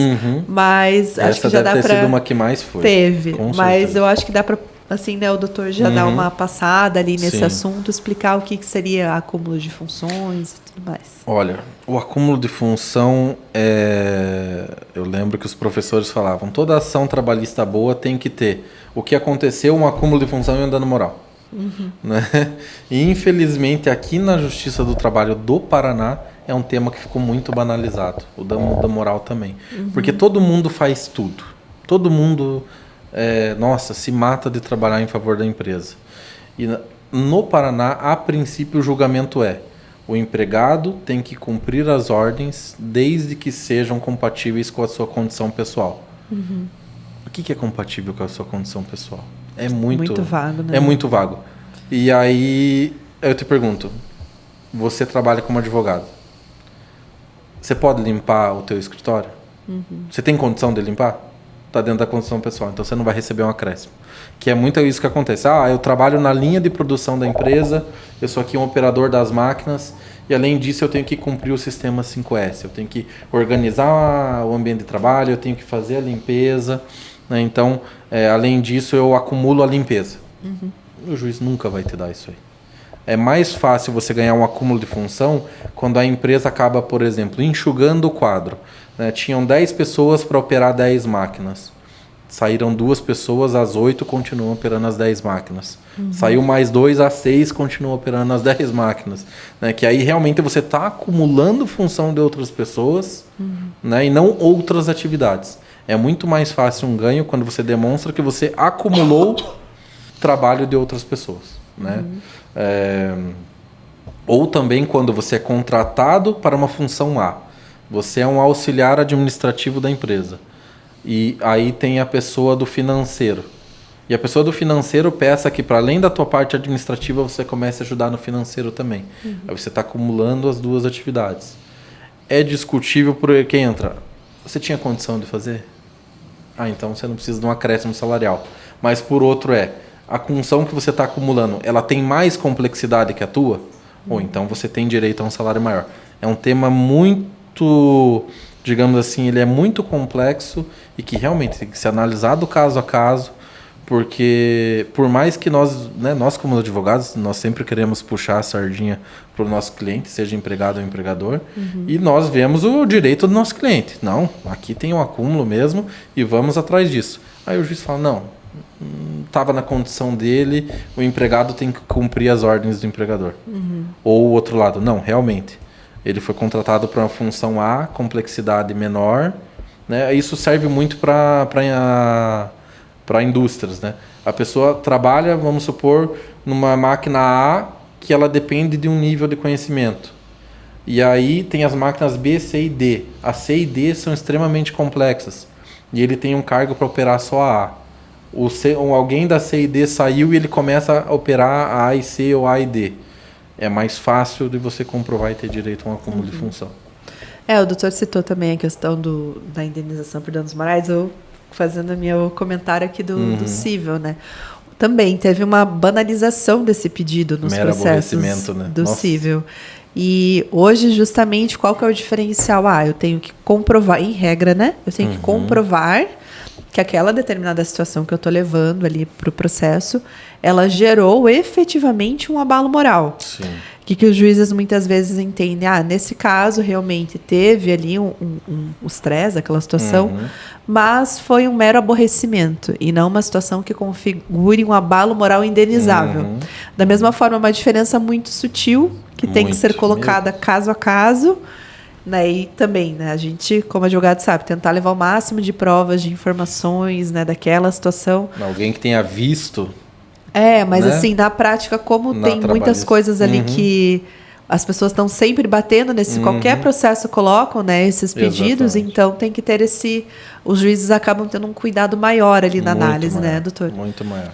mas essa acho que já dá para... Essa deve ter sido uma que mais foi. Teve, mas eu acho que dá para, assim, né, o doutor já dar uma passada ali nesse assunto, explicar o que seria acúmulo de funções e tudo mais. Olha, o acúmulo de função, eu lembro que os professores falavam, toda ação trabalhista boa tem que ter o que aconteceu, um acúmulo de função e um dano moral. Né? E infelizmente aqui na Justiça do Trabalho do Paraná é um tema que ficou muito banalizado, o dano moral também. Porque todo mundo faz tudo. Todo mundo, se mata de trabalhar em favor da empresa. E no Paraná, a princípio, o julgamento o empregado tem que cumprir as ordens desde que sejam compatíveis com a sua condição pessoal. O que é compatível com a sua condição pessoal? É muito vago, né? É muito vago. E aí, eu te pergunto, você trabalha como advogado. Você pode limpar o teu escritório? Você tem condição de limpar? Está dentro da condição pessoal, então você não vai receber um acréscimo. Que é muito isso que acontece. Eu trabalho na linha de produção da empresa, eu sou aqui um operador das máquinas, e além disso eu tenho que cumprir o sistema 5S, eu tenho que organizar o ambiente de trabalho, eu tenho que fazer a limpeza, né? Então, além disso, eu acumulo a limpeza. O juiz nunca vai te dar isso aí. É mais fácil você ganhar um acúmulo de função quando a empresa acaba, por exemplo, enxugando o quadro. né? Tinham 10 pessoas para operar 10 máquinas. Saíram 2 pessoas, as 8 continuam operando as 10 máquinas. Saiu mais 2, as 6 continuam operando as 10 máquinas. Né? Que aí realmente você está acumulando função de outras pessoas, né? E não outras atividades. É muito mais fácil um ganho quando você demonstra que você acumulou trabalho de outras pessoas. Né? Ou também quando você é contratado para uma função A. Você é um auxiliar administrativo da empresa. E aí tem a pessoa do financeiro. E a pessoa do financeiro peça que, para além da tua parte administrativa, você comece a ajudar no financeiro também. Aí você está acumulando as duas atividades. É discutível por quem entra. Você tinha condição de fazer? Então você não precisa de um acréscimo salarial. Mas por outro a função que você está acumulando, ela tem mais complexidade que a tua? Ou então você tem direito a um salário maior. É um tema muito... digamos assim, ele é muito complexo e que realmente tem que ser analisado caso a caso, porque por mais que nós, né, nós como advogados, nós sempre queremos puxar a sardinha para o nosso cliente, seja empregado ou empregador, e nós vemos o direito do nosso cliente. Não, aqui tem um acúmulo mesmo e vamos atrás disso. Aí o juiz fala, não, estava na condição dele, o empregado tem que cumprir as ordens do empregador. Ou o outro lado, não, realmente. Ele foi contratado para uma função A, complexidade menor. Né? Isso serve muito para indústrias. Né? A pessoa trabalha, vamos supor, numa máquina A que ela depende de um nível de conhecimento. E aí tem as máquinas B, C e D. A C e D são extremamente complexas. E ele tem um cargo para operar só a A. Alguém da C e D saiu e ele começa a operar a A e C ou A e D. É mais fácil de você comprovar e ter direito a um acúmulo de função. O doutor citou também a questão da indenização por danos morais, eu fazendo meu comentário aqui do cível, né? Também teve uma banalização desse pedido nos processos né? do cível. E hoje, justamente, qual que é o diferencial? Eu tenho que comprovar, em regra, né? Eu tenho que comprovar que aquela determinada situação que eu estou levando ali para o processo, ela gerou efetivamente um abalo moral. Sim. O que os juízes muitas vezes entendem? Nesse caso, realmente teve ali um estresse, aquela situação, mas foi um mero aborrecimento e não uma situação que configure um abalo moral indenizável. Da mesma forma, uma diferença muito sutil, que tem que ser colocada caso a caso, né? E também, né, a gente, como advogado, sabe, tentar levar o máximo de provas, de informações, né, daquela situação. Alguém que tenha visto. Mas né? Assim, na prática, como tem muitas coisas ali que as pessoas estão sempre batendo nesse... Qualquer processo colocam, né, esses pedidos, então tem que ter os juízes acabam tendo um cuidado maior ali na análise, maior, né, doutor? Muito maior.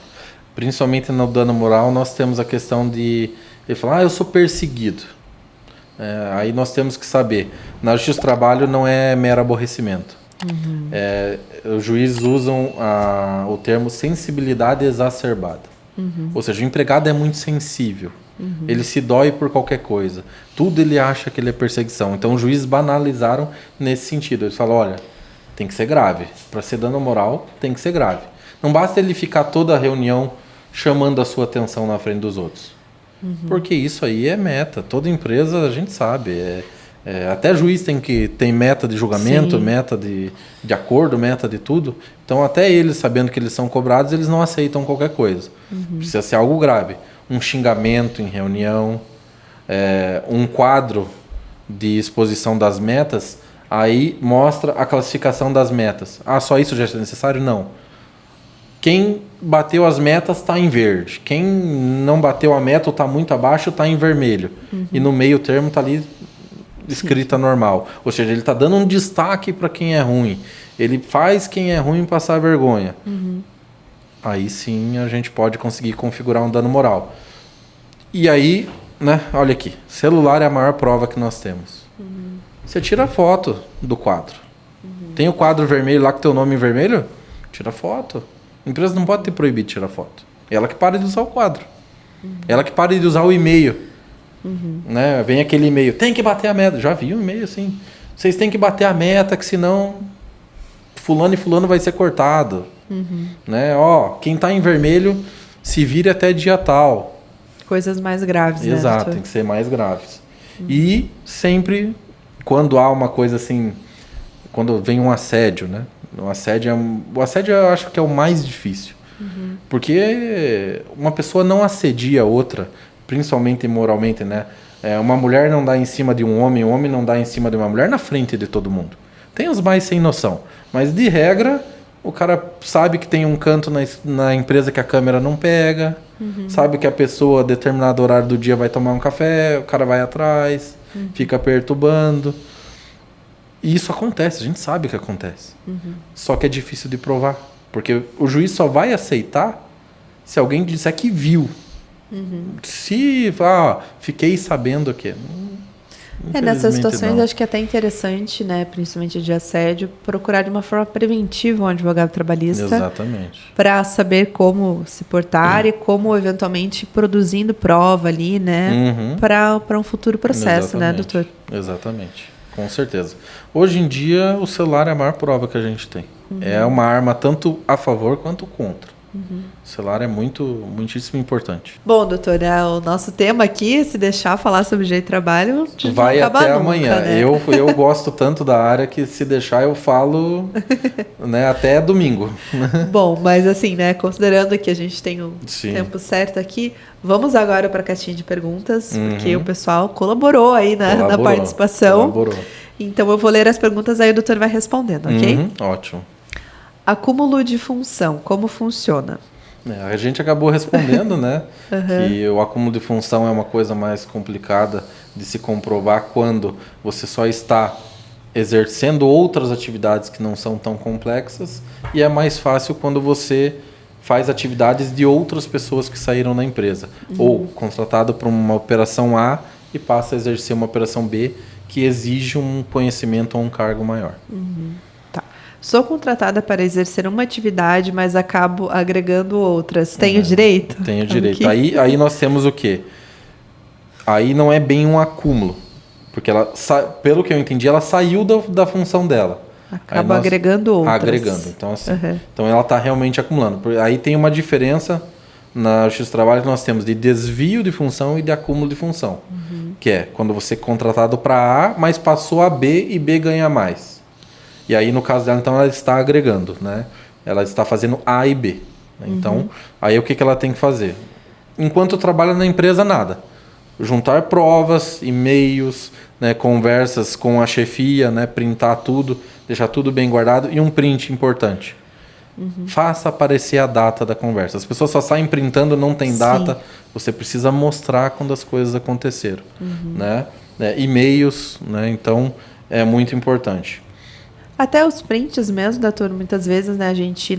Principalmente no dano moral, nós temos a questão de... Ele fala, eu sou perseguido. Aí nós temos que saber, na justiça do trabalho não é mero aborrecimento. Os juízes usam o termo sensibilidade exacerbada. Ou seja, o empregado é muito sensível. Ele se dói por qualquer coisa. Tudo ele acha que ele é perseguição. Então os juízes banalizaram nesse sentido. Eles falam, olha, tem que ser grave. Para ser dano moral, tem que ser grave. Não basta ele ficar toda a reunião chamando a sua atenção na frente dos outros. Porque isso aí é meta. Toda empresa, a gente sabe. Até juiz tem meta de julgamento, meta de acordo, meta de tudo. Então, até eles, sabendo que eles são cobrados, eles não aceitam qualquer coisa. Precisa ser algo grave. Um xingamento em reunião, um quadro de exposição das metas, aí mostra a classificação das metas. Só isso já é necessário? Não. Quem bateu as metas está em verde. Quem não bateu a meta ou está muito abaixo está em vermelho. E no meio termo está ali escrita normal. Ou seja, ele está dando um destaque para quem é ruim. Ele faz quem é ruim passar vergonha. Aí sim a gente pode conseguir configurar um dano moral. E aí, né, olha aqui. Celular é a maior prova que nós temos. Você tira a foto do quadro. Tem o quadro vermelho lá com teu nome em vermelho? Tira foto. A empresa não pode ter proibido de tirar foto. Ela que para de usar o quadro. Ela que para de usar o e-mail. Né? Vem aquele e-mail. Tem que bater a meta. Já vi um e-mail assim. Vocês têm que bater a meta, que senão fulano e fulano vai ser cortado. Né? Quem está em vermelho se vire até dia tal. Coisas mais graves, né? Exato, tem que ser mais graves. E sempre, quando há uma coisa assim... quando vem um assédio, né? O assédio eu acho que é o mais difícil. Porque uma pessoa não assedia a outra, principalmente moralmente, né? Uma mulher não dá em cima de um homem não dá em cima de uma mulher na frente de todo mundo. Tem os mais sem noção, mas de regra, o cara sabe que tem um canto na empresa que a câmera não pega, sabe que a pessoa, a determinado horário do dia, vai tomar um café, o cara vai atrás, fica perturbando. E isso acontece, a gente sabe que acontece. Só que é difícil de provar. Porque o juiz só vai aceitar se alguém disser que viu. Se fiquei sabendo que... Nessas situações não. acho que é até interessante, né, principalmente de assédio, procurar de uma forma preventiva um advogado trabalhista. Exatamente. Para saber como se portar e como eventualmente produzindo prova ali, né, para um futuro processo, né, doutor? Exatamente, com certeza. Hoje em dia o celular é a maior prova que a gente tem. É uma arma tanto a favor quanto contra. O celular é muitíssimo importante. Bom, doutor, o nosso tema aqui, se deixar falar sobre direito de trabalho, vai não acaba até nunca, amanhã. né? Eu gosto tanto da área que se deixar eu falo né, até domingo. Bom, mas assim, né, considerando que a gente tem o Sim. tempo certo aqui, vamos agora para a caixinha de perguntas, porque o pessoal colaborou aí na participação. Colaborou. Então eu vou ler as perguntas, aí o doutor vai respondendo, ok? Ótimo. Acúmulo de função, como funciona? A gente acabou respondendo, né? Que o acúmulo de função é uma coisa mais complicada de se comprovar quando você só está exercendo outras atividades que não são tão complexas, e é mais fácil quando você faz atividades de outras pessoas que saíram da empresa, ou contratado para uma operação A e passa a exercer uma operação B que exige um conhecimento ou um cargo maior. Tá. Sou contratada para exercer uma atividade, mas acabo agregando outras. Tenho direito? Tenho direito. Aí nós temos o quê? Aí não é bem um acúmulo, porque ela, pelo que eu entendi, ela saiu da função dela. Acaba agregando outras. Agregando. Então, assim, então ela está realmente acumulando. Aí tem uma diferença na Justiça do Trabalho que nós temos de desvio de função e de acúmulo de função. Que é quando você é contratado para A, mas passou a B e B ganha mais. E aí, no caso dela, então, ela está agregando, né? Ela está fazendo A e B. Então, aí o que ela tem que fazer? Enquanto trabalha na empresa, nada. Juntar provas, e-mails, né, conversas com a chefia, né, printar tudo, deixar tudo bem guardado e um print importante. Faça aparecer a data da conversa. As pessoas só saem printando, não tem data. Você precisa mostrar quando as coisas aconteceram. Né? E-mails, né? Então, é muito importante. Até os prints mesmo, doutor, muitas vezes, né, a gente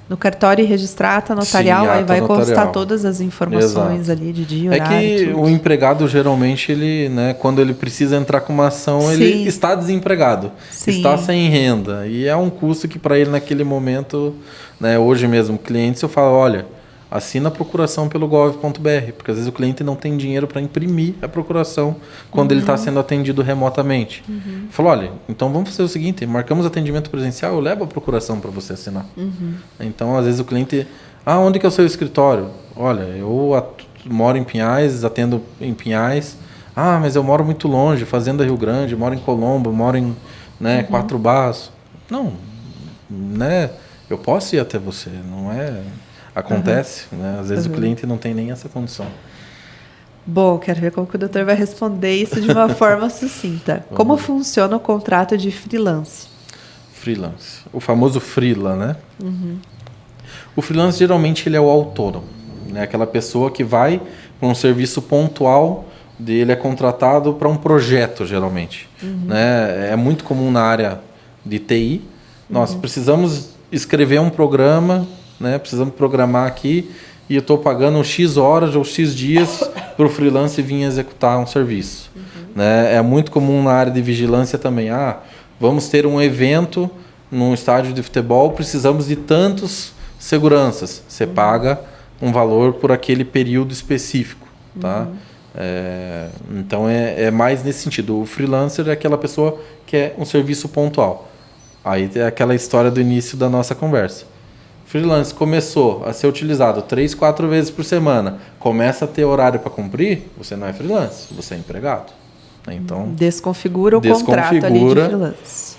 no cartório registrar ata notarial, aí vai constar todas as informações ali de dia, horário. É que o empregado, geralmente, ele, né, quando ele precisa entrar com uma ação, ele está desempregado, está sem renda. E é um custo que para ele naquele momento, né, hoje mesmo, clientes, eu falo, olha, assina a procuração pelo gov.br, porque às vezes o cliente não tem dinheiro para imprimir a procuração quando ele está sendo atendido remotamente. Falou, olha, então vamos fazer o seguinte, marcamos atendimento presencial, eu levo a procuração para você assinar. Então, às vezes o cliente, onde que é o seu escritório? Olha, eu moro em Pinhais, atendo em Pinhais. Mas eu moro muito longe, Fazenda Rio Grande, moro em Colombo, moro em Quatro Barras. Não, né, eu posso ir até você, não é... Acontece, né? Às vezes o cliente não tem nem essa condição. Bom, quero ver como que o doutor vai responder isso de uma forma sucinta. Como funciona o contrato de freelance? Freelance. O famoso freela, né? O freelance, geralmente, ele é o autônomo. Né? Aquela pessoa que vai para um serviço pontual, ele é contratado para um projeto, geralmente. Né? É muito comum na área de TI. Nós precisamos escrever um programa... Né? Precisamos programar aqui e eu estou pagando X horas ou X dias para o freelance vir executar um serviço. Né? É muito comum na área de vigilância também. Vamos ter um evento num estádio de futebol, precisamos de tantos seguranças. Você paga um valor por aquele período específico. Tá? Então é mais nesse sentido. O freelancer é aquela pessoa que é um serviço pontual. Aí é aquela história do início da nossa conversa. Freelance começou a ser utilizado 3, 4 vezes por semana, começa a ter horário para cumprir, você não é freelance, você é empregado. Então, desconfigura o contrato ali de freelance.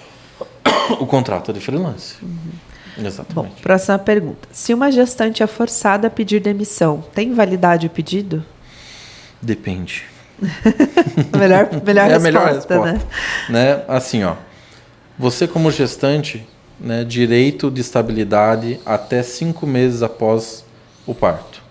O contrato é de freelance. Bom, Exatamente. próxima pergunta. Se uma gestante é forçada a pedir demissão, tem validade o pedido? Depende. Melhor É a melhor resposta, né? resposta. Né? Assim, ó. Você como gestante, né, direito de estabilidade até 5 meses após o parto.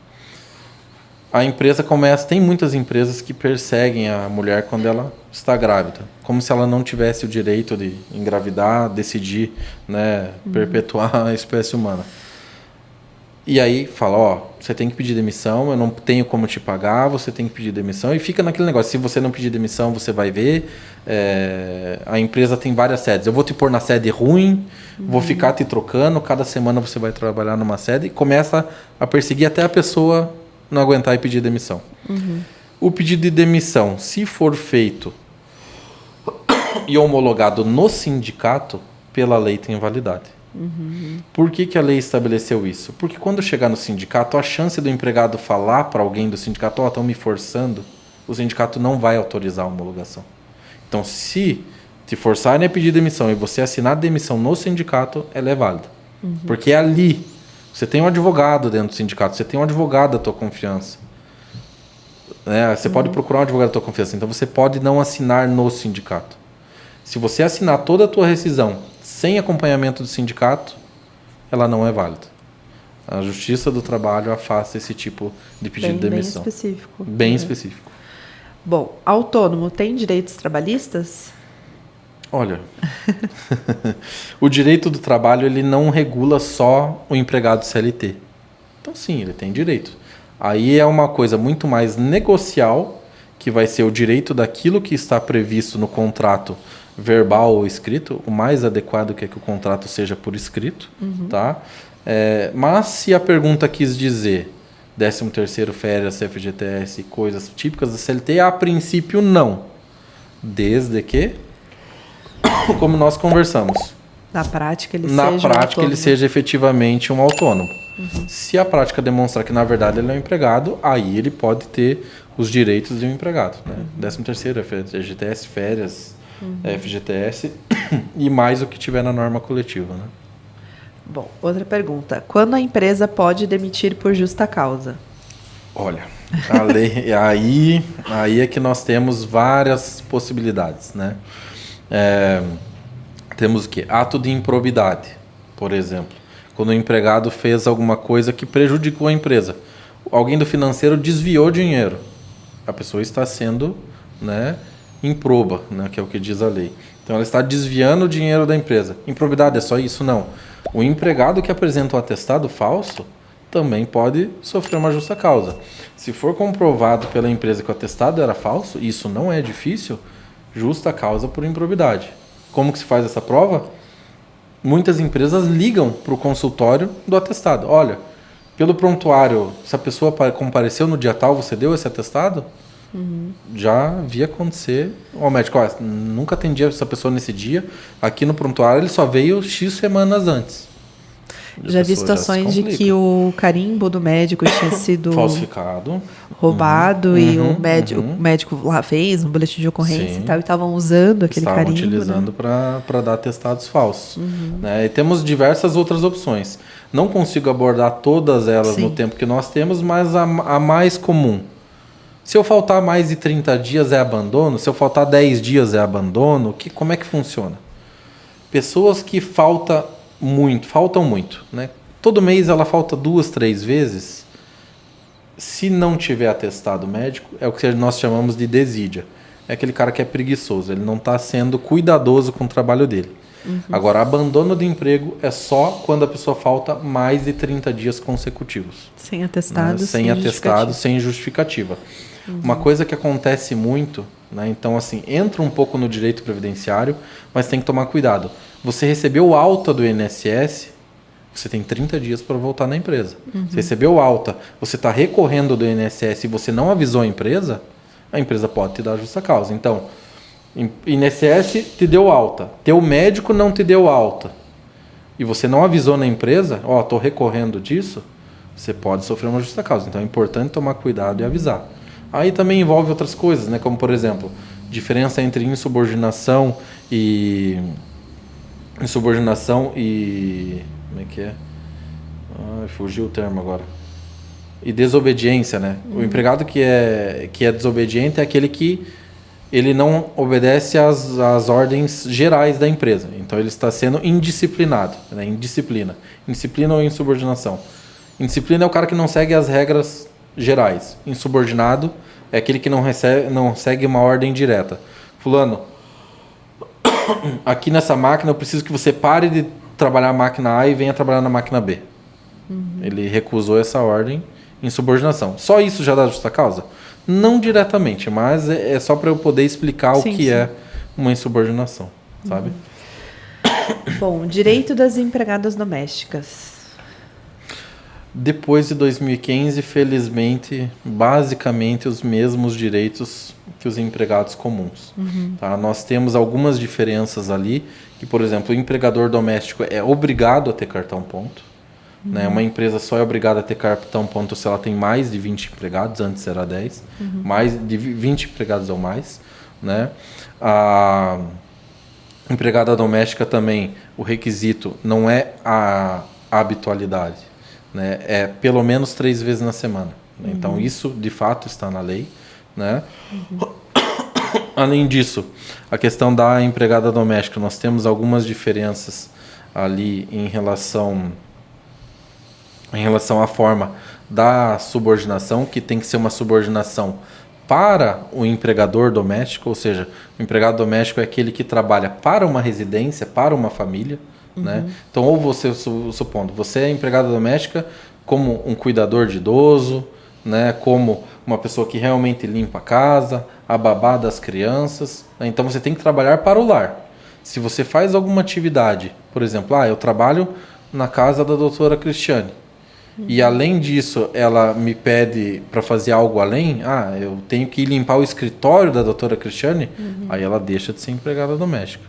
A empresa começa... Tem muitas empresas que perseguem a mulher quando ela está grávida. Como se ela não tivesse o direito de engravidar, decidir, né, perpetuar a espécie humana. E aí fala, ó, você tem que pedir demissão, eu não tenho como te pagar, você tem que pedir demissão. E fica naquele negócio, se você não pedir demissão, você vai ver, a empresa tem várias sedes. Eu vou te pôr na sede ruim, vou ficar te trocando, cada semana você vai trabalhar numa sede. E começa a perseguir até a pessoa não aguentar e pedir demissão. O pedido de demissão, se for feito e homologado no sindicato, pela lei tem validade. Por que a lei estabeleceu isso? Porque quando chegar no sindicato, a chance do empregado falar para alguém do sindicato, ó, estão me forçando, o sindicato não vai autorizar a homologação. Então, se te forçarem a pedir demissão e você assinar demissão no sindicato, ela é válida. Porque é ali, você tem um advogado dentro do sindicato, você tem um advogado da tua confiança. Né? Você pode procurar um advogado da tua confiança, então você pode não assinar no sindicato. Se você assinar toda a tua rescisão sem acompanhamento do sindicato, ela não é válida. A Justiça do Trabalho afasta esse tipo de pedido de demissão. Bem específico. Bem específico. Bom, autônomo tem direitos trabalhistas? Olha, o direito do trabalho ele não regula só o empregado CLT. Então sim, ele tem direito. Aí é uma coisa muito mais negocial, que vai ser o direito daquilo que está previsto no contrato verbal ou escrito. O mais adequado é que o contrato seja por escrito, tá? Mas se a pergunta quis dizer 13º, férias, FGTS, coisas típicas da CLT, a princípio não. Desde que, como nós conversamos, Na prática ele seja efetivamente um autônomo. Se a prática demonstrar que na verdade ele é um empregado, aí ele pode ter os direitos de um empregado, né? 13º, FGTS, férias, FGTS e mais o que tiver na norma coletiva, né? Bom, outra pergunta. Quando a empresa pode demitir por justa causa? Olha, a lei, aí é que nós temos várias possibilidades, né? Temos o quê? Ato de improbidade, por exemplo. Quando o empregado fez alguma coisa que prejudicou a empresa. Alguém do financeiro desviou dinheiro. A pessoa está sendo, né, improba, né, que é o que diz a lei. Então ela está desviando o dinheiro da empresa. Improbidade é só isso? Não. O empregado que apresenta um atestado falso também pode sofrer uma justa causa. Se for comprovado pela empresa que o atestado era falso, isso não é difícil, justa causa por improbidade. Como que se faz essa prova? Muitas empresas ligam para o consultório do atestado. Olha, pelo prontuário, se a pessoa compareceu no dia tal, você deu esse atestado? Já vi acontecer. O médico, ó, nunca atendi essa pessoa nesse dia. Aqui no prontuário ele só veio X semanas antes. Já vi situações de que o carimbo do médico tinha sido falsificado, roubado e o médico lá fez um boletim de ocorrência e tal, e estavam usando aquele carimbo. Estavam utilizando, né, para dar atestados falsos. Né? E temos diversas outras opções. Não consigo abordar todas elas no tempo que nós temos, mas a mais comum. Se eu faltar mais de 30 dias é abandono? Se eu faltar 10 dias é abandono? Como é que funciona? Pessoas que faltam muito, né? Todo mês ela falta 2, 3 vezes. Se não tiver atestado médico, é o que nós chamamos de desídia. É aquele cara que é preguiçoso, ele não está sendo cuidadoso com o trabalho dele. Agora, abandono de emprego é só quando a pessoa falta mais de 30 dias consecutivos. Sem atestado, né? Sem atestado, sem justificativa. Uma coisa que acontece muito, né? Então, assim, entra um pouco no direito previdenciário, mas tem que tomar cuidado. Você recebeu alta do INSS, você tem 30 dias para voltar na empresa. Você recebeu alta, você está recorrendo do INSS e você não avisou a empresa pode te dar justa causa. Então, INSS te deu alta, teu médico não te deu alta e você não avisou na empresa, ó, estou recorrendo disso, você pode sofrer uma justa causa. Então é importante tomar cuidado e avisar. Aí também envolve outras coisas, né? Como por exemplo, diferença entre insubordinação e insubordinação e... Como é que é? Fugiu o termo agora. E desobediência, né? O empregado que é desobediente é aquele que ele não obedece às ordens gerais da empresa. Então ele está sendo indisciplinado, né? Indisciplina. Indisciplina ou insubordinação. Indisciplina é o cara que não segue as regras gerais. Insubordinado é aquele que não segue uma ordem direta. Fulano, aqui nessa máquina eu preciso que você pare de trabalhar a máquina A e venha trabalhar na máquina B. Ele recusou essa ordem, insubordinação. Só isso já dá justa causa? Não diretamente, mas é só para eu poder explicar o que é uma insubordinação, sabe? Bom, direito das empregadas domésticas. Depois de 2015, felizmente, basicamente os mesmos direitos que os empregados comuns. Tá? Nós temos algumas diferenças ali, que, por exemplo, o empregador doméstico é obrigado a ter cartão ponto. Né? Uma empresa só é obrigada a ter cartão ponto se ela tem mais de 20 empregados, antes era 10, mais de 20 empregados ou mais. Né? A empregada doméstica também, o requisito não é a habitualidade. Né? É pelo menos 3 vezes na semana. Né? Então, isso de fato está na lei. Né? Além disso, a questão da empregada doméstica, nós temos algumas diferenças ali em relação à forma da subordinação, que tem que ser uma subordinação para o empregador doméstico, ou seja, o empregado doméstico é aquele que trabalha para uma residência, para uma família. Né? Então, ou você, supondo, você é empregada doméstica como um cuidador de idoso, né? Como uma pessoa que realmente limpa a casa, a babá das crianças. Né? Então, você tem que trabalhar para o lar. Se você faz alguma atividade, por exemplo, eu trabalho na casa da doutora Cristiane, e além disso ela me pede para fazer algo além, eu tenho que ir limpar o escritório da doutora Cristiane, aí ela deixa de ser empregada doméstica.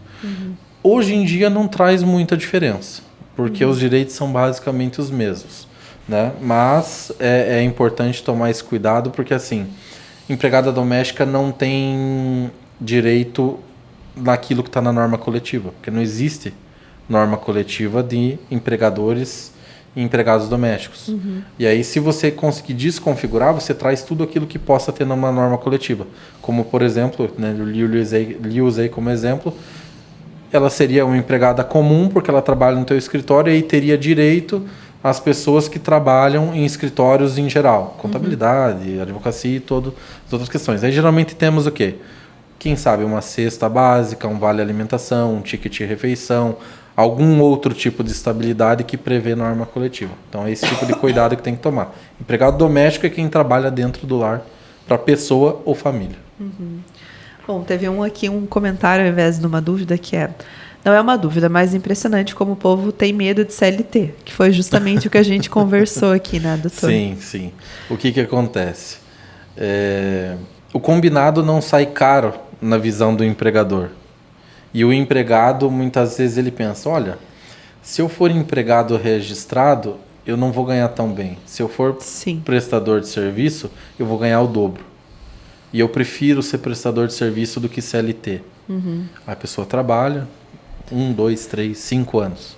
Hoje em dia não traz muita diferença, porque os direitos são basicamente os mesmos. Né? Mas é importante tomar esse cuidado, porque assim, empregada doméstica não tem direito naquilo que está na norma coletiva, porque não existe norma coletiva de empregadores e empregados domésticos. E aí, se você conseguir desconfigurar, você traz tudo aquilo que possa ter numa norma coletiva. Como, por exemplo, né, eu usei como exemplo, ela seria uma empregada comum, porque ela trabalha no teu escritório, e aí teria direito às pessoas que trabalham em escritórios em geral. Contabilidade, advocacia e todas as outras questões. Aí geralmente temos o quê? Quem sabe uma cesta básica, um vale alimentação, um ticket refeição, algum outro tipo de estabilidade que prevê norma coletiva. Então é esse tipo de cuidado que tem que tomar. Empregado doméstico é quem trabalha dentro do lar para pessoa ou família. Bom, teve um comentário ao invés de uma dúvida que não é uma dúvida, mas impressionante como o povo tem medo de CLT, que foi justamente o que a gente conversou aqui, né, doutor? Sim. O que acontece? O combinado não sai caro na visão do empregador. E o empregado, muitas vezes, ele pensa, olha, se eu for empregado registrado, eu não vou ganhar tão bem. Se eu for prestador de serviço, eu vou ganhar o dobro. E eu prefiro ser prestador de serviço do que CLT. A pessoa trabalha 1, 2, 3, 5 anos.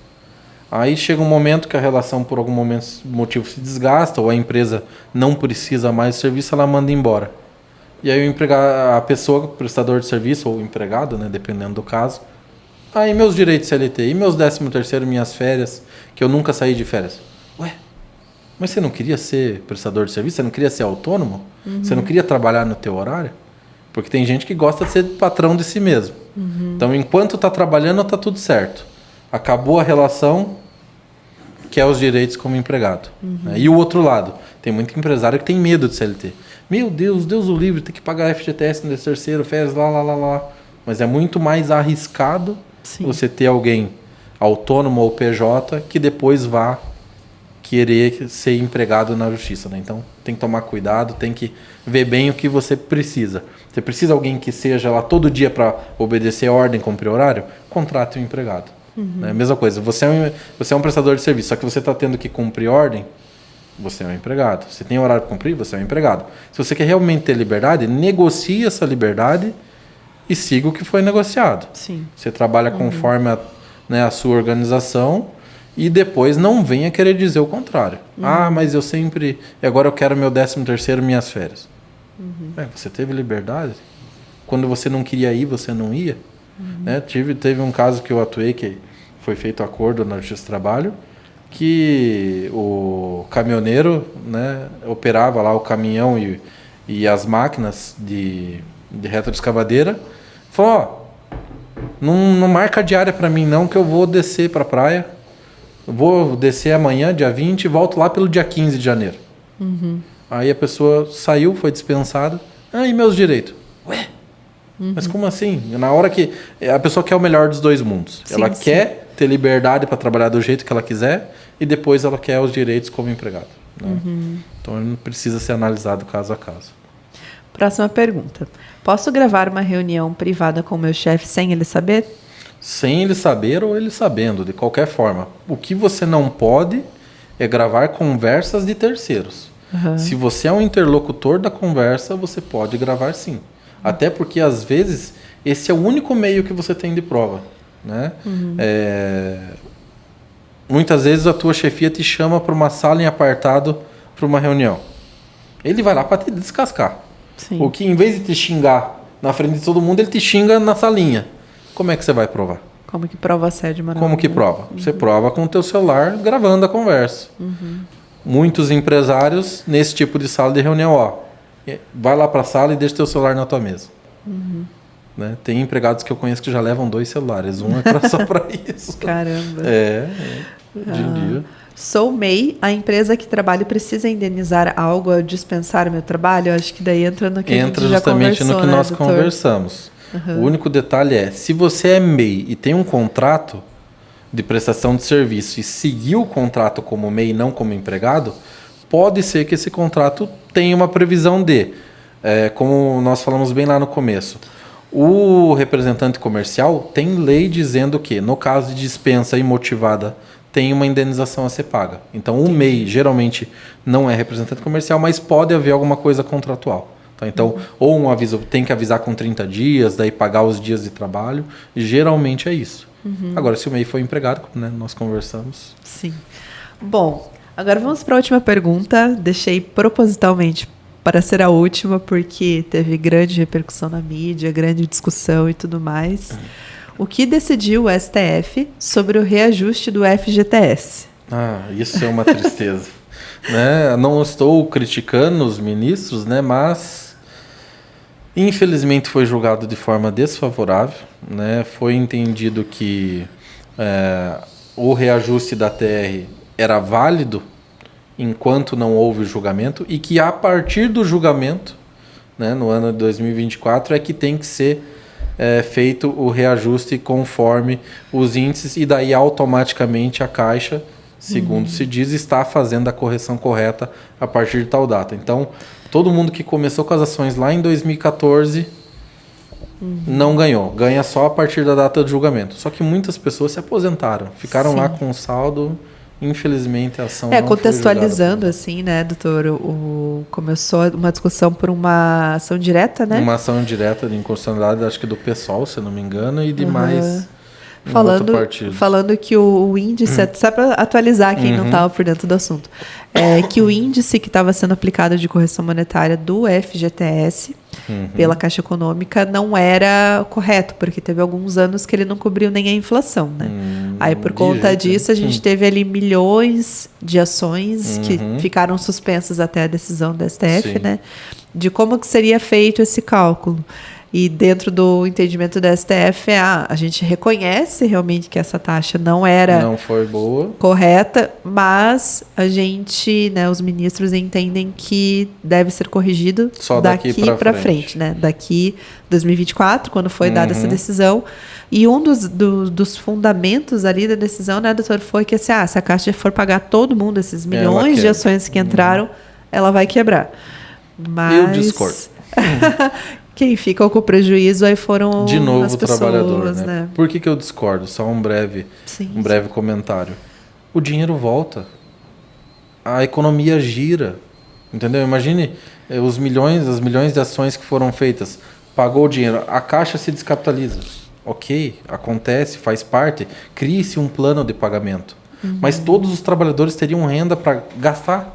Aí chega um momento que a relação, por algum motivo, se desgasta, ou a empresa não precisa mais do serviço, ela manda embora. E aí a pessoa, prestador de serviço, ou empregado, né, dependendo do caso, aí meus direitos CLT, e meus 13º, minhas férias, que eu nunca saí de férias. Ué, mas você não queria ser prestador de serviço? Você não queria ser autônomo? Você não queria trabalhar no teu horário? Porque tem gente que gosta de ser patrão de si mesmo. Então, enquanto está trabalhando, está tudo certo. Acabou a relação, quer os direitos como empregado. Né? E o outro lado, tem muito empresário que tem medo de CLT. Meu Deus o livre, tem que pagar FGTS no 13º, férias, lá. Mas é muito mais arriscado você ter alguém autônomo ou PJ que depois vá querer ser empregado na justiça. Né? Então, tem que tomar cuidado, tem que ver bem o que você precisa. Você precisa de alguém que seja lá todo dia para obedecer a ordem, cumprir horário? Contrate um empregado. Né? Mesma coisa, você é um prestador de serviço, só que você está tendo que cumprir ordem, você é um empregado. Você tem horário para cumprir, você é um empregado. Se você quer realmente ter liberdade, negocie essa liberdade e siga o que foi negociado. Você trabalha conforme né, a sua organização e depois não venha querer dizer o contrário. Mas eu sempre... Agora eu quero meu 13º, minhas férias. Você teve liberdade? Quando você não queria ir, você não ia? Né? Teve um caso que eu atuei, que foi feito acordo na Justiça do Trabalho, que o caminhoneiro, né, operava lá o caminhão e as máquinas de retroescavadeira, falou, não marca diária para mim não, que eu vou descer para a praia, vou descer amanhã, dia 20, e volto lá pelo dia 15 de janeiro. Aí a pessoa saiu, foi dispensada, e meus direitos? Ué? Mas como assim? Na hora que a pessoa quer o melhor dos dois mundos. Sim, ela quer ter liberdade para trabalhar do jeito que ela quiser e depois ela quer os direitos como empregado. Né? Então ele não precisa ser analisado caso a caso. Próxima pergunta. Posso gravar uma reunião privada com o meu chefe sem ele saber? Sem ele saber ou ele sabendo, de qualquer forma. O que você não pode é gravar conversas de terceiros. Se você é um interlocutor da conversa, você pode gravar sim. Até porque, às vezes, esse é o único meio que você tem de prova. Né? Muitas vezes a tua chefia te chama para uma sala em apartado para uma reunião. Ele vai lá para te descascar. Sim. O que, em vez de te xingar na frente de todo mundo, ele te xinga na salinha. Como é que você vai provar? Como que prova assédio moral? Como que prova? Você prova com o teu celular gravando a conversa. Muitos empresários, nesse tipo de sala de reunião, vai lá para a sala e deixa teu celular na tua mesa. Né? Tem empregados que eu conheço que já levam 2 celulares. Um é só para isso. Caramba. Hoje em dia. Sou MEI, a empresa que trabalho precisa indenizar algo ao dispensar o meu trabalho? Eu acho que daí entra no que a gente já justamente conversou, no que né, nós doutor? conversamos. O único detalhe é, se você é MEI e tem um contrato de prestação de serviço e seguir o contrato como MEI e não como empregado, pode ser que esse contrato tenha uma previsão de, como nós falamos bem lá no começo, o representante comercial tem lei dizendo que, no caso de dispensa imotivada, tem uma indenização a ser paga. Então, o MEI geralmente não é representante comercial, mas pode haver alguma coisa contratual. Tá? Então, ou um aviso, tem que avisar com 30 dias, daí pagar os dias de trabalho, geralmente é isso. Agora, se o MEI for empregado, né, nós conversamos. Sim. Bom, agora vamos para a última pergunta. Deixei propositalmente para ser a última, porque teve grande repercussão na mídia, grande discussão e tudo mais. O que decidiu o STF sobre o reajuste do FGTS? Isso é uma tristeza. Né? Não estou criticando os ministros, né? Mas infelizmente foi julgado de forma desfavorável. Né? Foi entendido que o reajuste da TR era válido enquanto não houve julgamento e que a partir do julgamento, né, no ano de 2024, é que tem que ser feito o reajuste conforme os índices e daí automaticamente a Caixa, segundo se diz, está fazendo a correção correta a partir de tal data. Então, todo mundo que começou com as ações lá em 2014 não ganhou. Ganha só a partir da data do julgamento. Só que muitas pessoas se aposentaram, ficaram lá com um saldo. Infelizmente, a ação não contextualizando foi assim, né, doutor? Começou uma discussão por uma ação direta, né? Uma ação direta de inconstitucionalidade, acho que do PSOL, se eu não me engano, e de mais falando que o índice, só para atualizar quem não estava por dentro do assunto, que o índice que estava sendo aplicado de correção monetária do FGTS pela Caixa Econômica não era correto, porque teve alguns anos que ele não cobriu nem a inflação, né? Aí, por conta disso, a gente teve ali milhões de ações que ficaram suspensas até a decisão do STF, né? De como que seria feito esse cálculo. E dentro do entendimento da STF, a gente reconhece realmente que essa taxa não foi boa, correta, mas a gente, né, os ministros entendem que deve ser corrigido só daqui para frente, né? Daqui 2024, quando foi dada essa decisão. E um dos fundamentos ali da decisão, né, doutor, foi que assim, se a Caixa for pagar todo mundo, esses milhões de ações que entraram, ela vai quebrar. Mas eu discordo. Quem fica com o prejuízo aí foram de novo as o pessoas, trabalhador, né? Por que eu discordo? Só um breve comentário. O dinheiro volta. A economia gira. Entendeu? Imagine as milhões de ações que foram feitas. Pagou o dinheiro. A Caixa se descapitaliza. Ok, acontece, faz parte. Crie-se um plano de pagamento. Mas todos os trabalhadores teriam renda para gastar.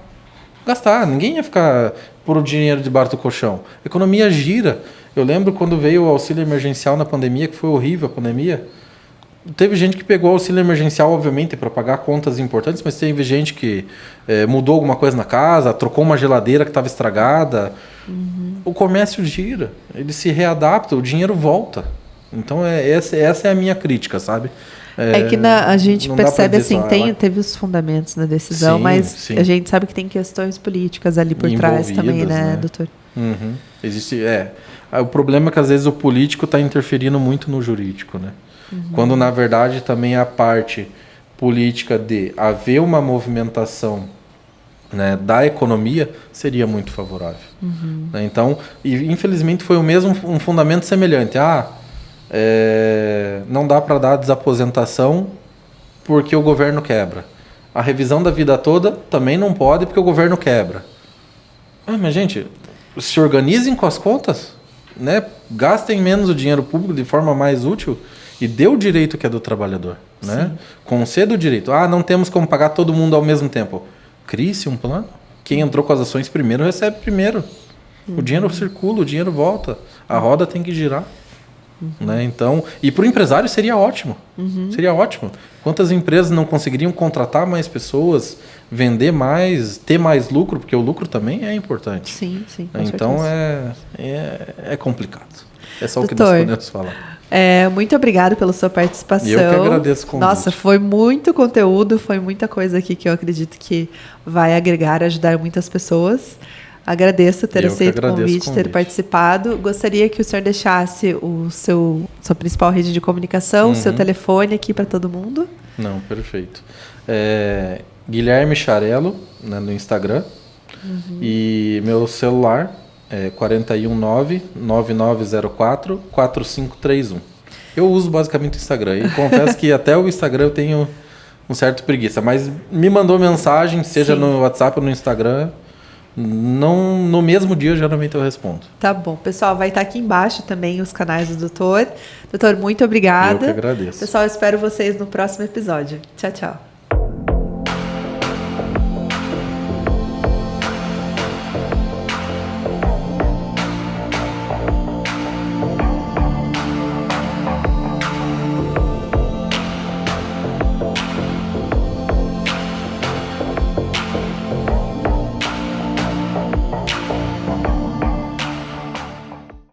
Gastar, ninguém ia ficar por o dinheiro debaixo do colchão. A economia gira. Eu lembro quando veio o auxílio emergencial na pandemia, que foi horrível a pandemia. Teve gente que pegou o auxílio emergencial, obviamente, para pagar contas importantes, mas teve gente que mudou alguma coisa na casa, trocou uma geladeira que estava estragada. O comércio gira, ele se readapta, o dinheiro volta. Então, essa é a minha crítica, sabe? Que a gente percebe assim, ela... teve os fundamentos na decisão, Sim, mas sim. a gente sabe que tem questões políticas ali por trás também, né, doutor? Existe, o problema é que às vezes o político está interferindo muito no jurídico, né? Quando na verdade também a parte política de haver uma movimentação, né, da economia seria muito favorável. Né? Então, infelizmente foi um fundamento semelhante. Não dá para dar desaposentação porque o governo quebra. A revisão da vida toda também não pode porque o governo quebra. Mas gente, se organizem com as contas, né? Gastem menos o dinheiro público de forma mais útil e dê o direito que é do trabalhador, né? Conceda o direito. Não temos como pagar todo mundo ao mesmo tempo. Crie-se um plano. Quem entrou com as ações primeiro recebe primeiro. O dinheiro circula, o dinheiro volta. A roda tem que girar. Né? Então, e para o empresário seria ótimo. Seria ótimo. Quantas empresas não conseguiriam contratar mais pessoas, vender mais, ter mais lucro, porque o lucro também é importante. Sim, então é complicado. É só doutor, o que nós podemos falar. Muito obrigado pela sua participação. Eu que agradeço o convite. Nossa, foi muito conteúdo, foi muita coisa aqui que eu acredito que vai agregar, ajudar muitas pessoas. Agradeço ter aceito o convite, ter participado. Gostaria que o senhor deixasse sua principal rede de comunicação, seu telefone aqui para todo mundo. Não, perfeito. Guilherme Charello, né, no Instagram. E meu celular é 419-9904-4531. Eu uso basicamente o Instagram. E confesso que até o Instagram eu tenho um certo preguiça. Mas me mandou mensagem, seja no WhatsApp ou no Instagram... No mesmo dia, geralmente eu respondo. Tá bom. Pessoal, vai estar aqui embaixo também os canais do doutor. Doutor, muito obrigada. Eu que agradeço. Pessoal, eu espero vocês no próximo episódio. Tchau, tchau.